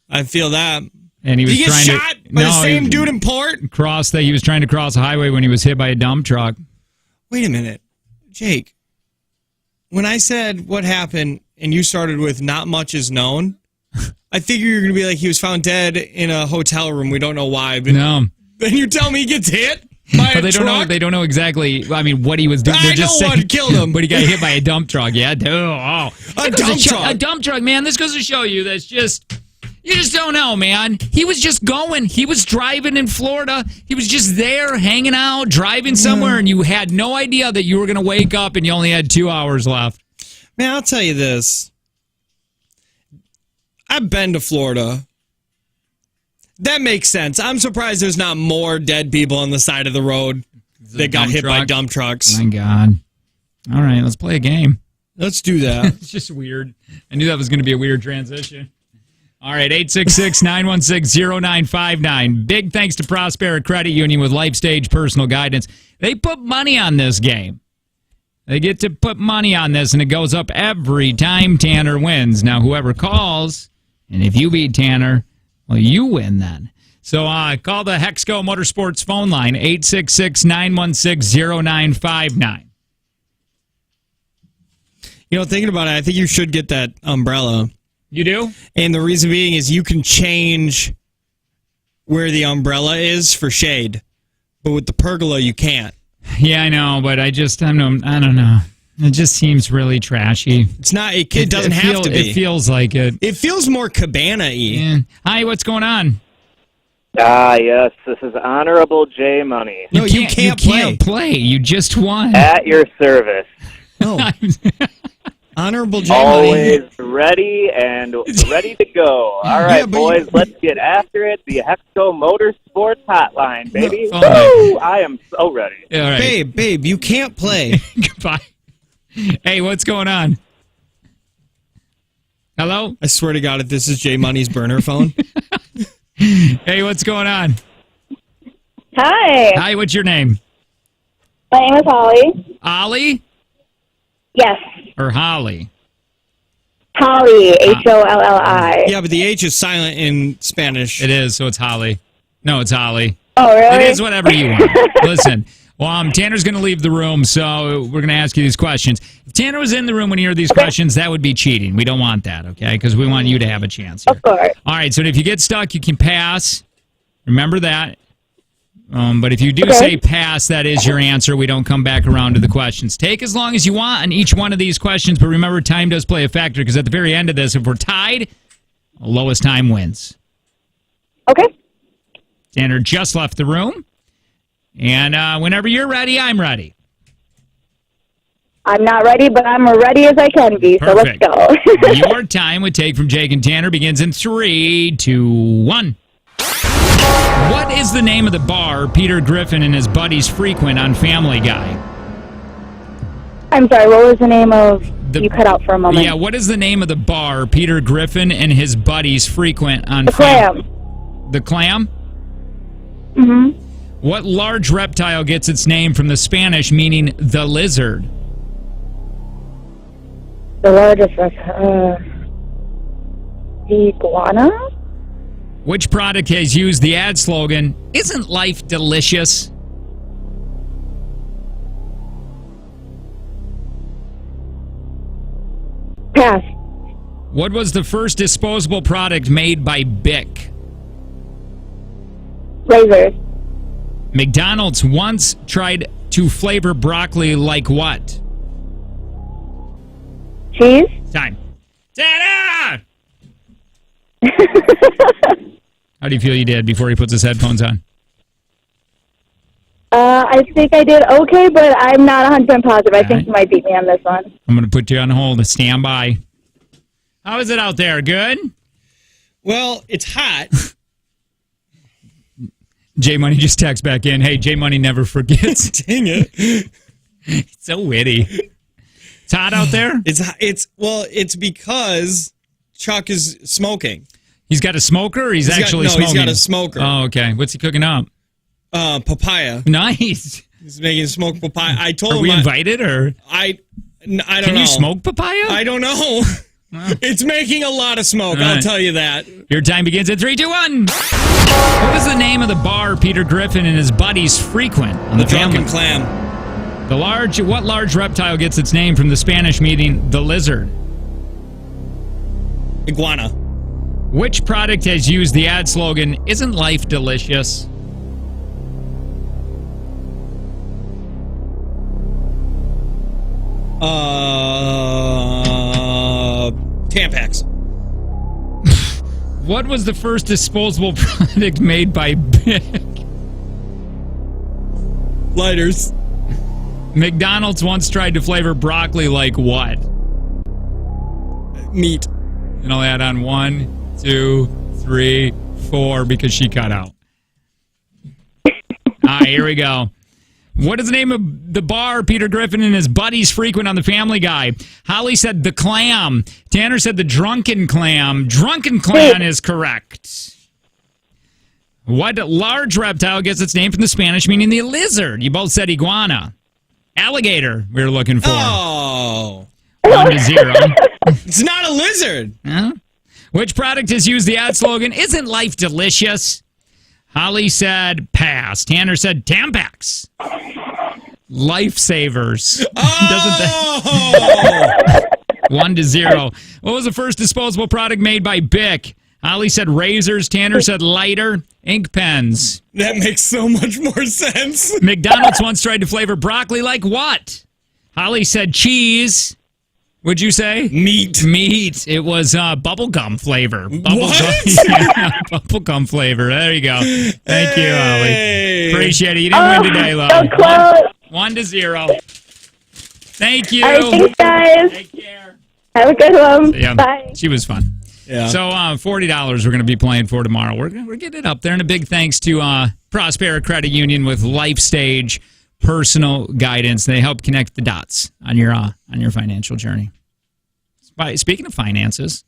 I feel that. And he was Did he trying get shot by the same dude in Port? He was trying to cross the highway when he was hit by a dump truck. Wait a minute, Jake. When I said what happened and you started with not much is known, I figured you were going to be like he was found dead in a hotel room. We don't know why. But no. Then you tell me he gets hit by a truck? They don't know exactly, I mean, what he was doing. They're just saying, what killed him. But he got hit by a dump truck. Yeah, A dump truck. A dump truck, man. This goes to show you that's just... You just don't know, man. He was just going. He was driving in Florida. He was just there, hanging out, driving somewhere, and you had no idea that you were going to wake up and you only had 2 hours left. Man, I'll tell you this. I've been to Florida. That makes sense. I'm surprised there's not more dead people on the side of the road that got hit by dump trucks. My God. All right, let's play a game. Let's do that. It's just weird. I knew that was going to be a weird transition. All right, 866-916-0959. Big thanks to Prospera Credit Union with Life Stage Personal Guidance. They put money on this game. They get to put money on this, and it goes up every time Tanner wins. Now, whoever calls, and if you beat Tanner, well, you win then. So call the Hexco Motorsports phone line, 866-916-0959. You know, thinking about it, I think you should get that umbrella. You do? And the reason being is you can change where the umbrella is for shade. But with the pergola, you can't. Yeah, I know, but I don't know. It just seems really trashy. It's not. It doesn't have to be. It feels like it. It feels more cabana-y. Yeah. Hi, what's going on? Yes, this is Honorable J Money. No, you can't play. You just won. At your service. No. Honorable J Always Money. ready and ready to go. All right, boys, let's get after it. The Hexco Motorsports Hotline, baby. Woo! I am so ready. All right. Babe, you can't play. Goodbye. Hey, what's going on? Hello? I swear to God, if this is J Money's burner phone. Hey, what's going on? Hi. Hi, what's your name? My name is Holly. Ollie? Yes. Or Holly? Holly, Holli. Yeah, but the H is silent in Spanish. It is, so it's Holly. No, it's Holly. Oh, really? It is whatever you want. Listen, Tanner's going to leave the room, so we're going to ask you these questions. If Tanner was in the room when you heard these questions, that would be cheating. We don't want that, okay? Because we want you to have a chance here. Of course. All right, so if you get stuck, you can pass. Remember that. But if you do say pass, that is your answer. We don't come back around to the questions. Take as long as you want on each one of these questions, but remember, time does play a factor, because at the very end of this, if we're tied, the lowest time wins. Okay. Tanner just left the room. And whenever you're ready, I'm ready. I'm not ready, but I'm as ready as I can be, Perfect. so let's go. Your time would take from Jake and Tanner begins in 3, 2, 1. What is the name of the bar Peter Griffin and his buddies frequent on Family Guy? I'm sorry, what was the name of... You cut out for a moment. Yeah, what is the name of the bar Peter Griffin and his buddies frequent on The Clam. The Clam? Mm-hmm. What large reptile gets its name from the Spanish meaning the lizard? The largest... iguana? Which product has used the ad slogan, "Isn't life delicious"? Pass. What was the first disposable product made by Bic? Razors. McDonald's once tried to flavor broccoli like what? Cheese. Time. Tanner! How do you feel you did before he puts his headphones on? I think I did okay, but I'm not 100% positive. I think you might beat me on this one. I'm going to put you on hold. Stand by. How is it out there? Good? Well, it's hot. J Money just texts back in. Hey, J Money never forgets. Dang it. It's so witty. It's hot out there? It's because Chuck is smoking. He's got a smoker or he's actually smoking? He's got a smoker. Oh, okay. What's he cooking up? Papaya. Nice. He's making smoked papaya. I told him. Are we invited or? I don't know. Can you smoke papaya? I don't know. It's making a lot of smoke, I'll tell you that. Your time begins in 3, 2, 1. What is the name of the bar Peter Griffin and his buddies frequent on the Drunken Family? Clam. What large reptile gets its name from the Spanish meaning the lizard? Iguana. Which product has used the ad slogan, "Isn't life delicious"? Tampax. What was the first disposable product made by Bic? Lighters. McDonald's once tried to flavor broccoli like what? Meat. And I'll add on 1, 2, 3, 4 because she cut out. All right, here we go. What is the name of the bar Peter Griffin and his buddies frequent on the Family Guy? Holly said the Clam. Tanner said the Drunken Clam. Drunken Clam is correct. What large reptile gets its name from the Spanish meaning the lizard? You both said iguana. Alligator we were looking for. Oh. 1 to 0. It's not a lizard. Huh? Which product has used the ad slogan, "Isn't life delicious"? Holly said pass. Tanner said Tampax. Lifesavers. Oh! 1 to 0. What was the first disposable product made by Bic? Holly said razors. Tanner said lighter. Ink pens. That makes so much more sense. McDonald's once tried to flavor broccoli like what? Holly said cheese. What'd you say? Meat. Meat. It was bubblegum flavor. Bubblegum flavor. There you go. Thank you, Holly. Appreciate it. You didn't win today, love. So close. 1 to 0. Thank you. All right, thanks, guys. Take care. Have a good one. Yeah, Bye. she was fun. Yeah. So $40 we're going to be playing for tomorrow. We're getting it up there. And a big thanks to Prospera Credit Union with LifeStage Personal Guidance. They help connect the dots on your financial journey. Speaking of finances,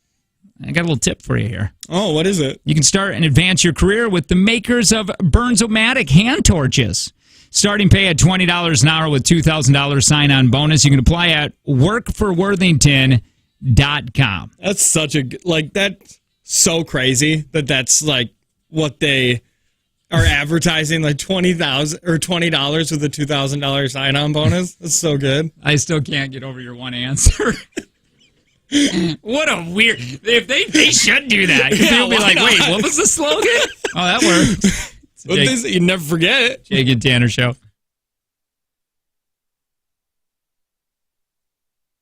I got a little tip for you here. Oh, what is it? You can start and advance your career with the makers of Burnzomatic hand torches. Starting pay at $20 an hour with $2,000 sign-on bonus. You can apply at workforworthington.com. That's such a that's so crazy that's like what they are advertising, like $20,000 or $20 with a $2,000 sign-on bonus. That's so good. I still can't get over your one answer. What a weird. If they should do that. Yeah, They'll be like, not? wait, what was the slogan? Oh, that worked. But you never forget it. Jake and Tanner Show.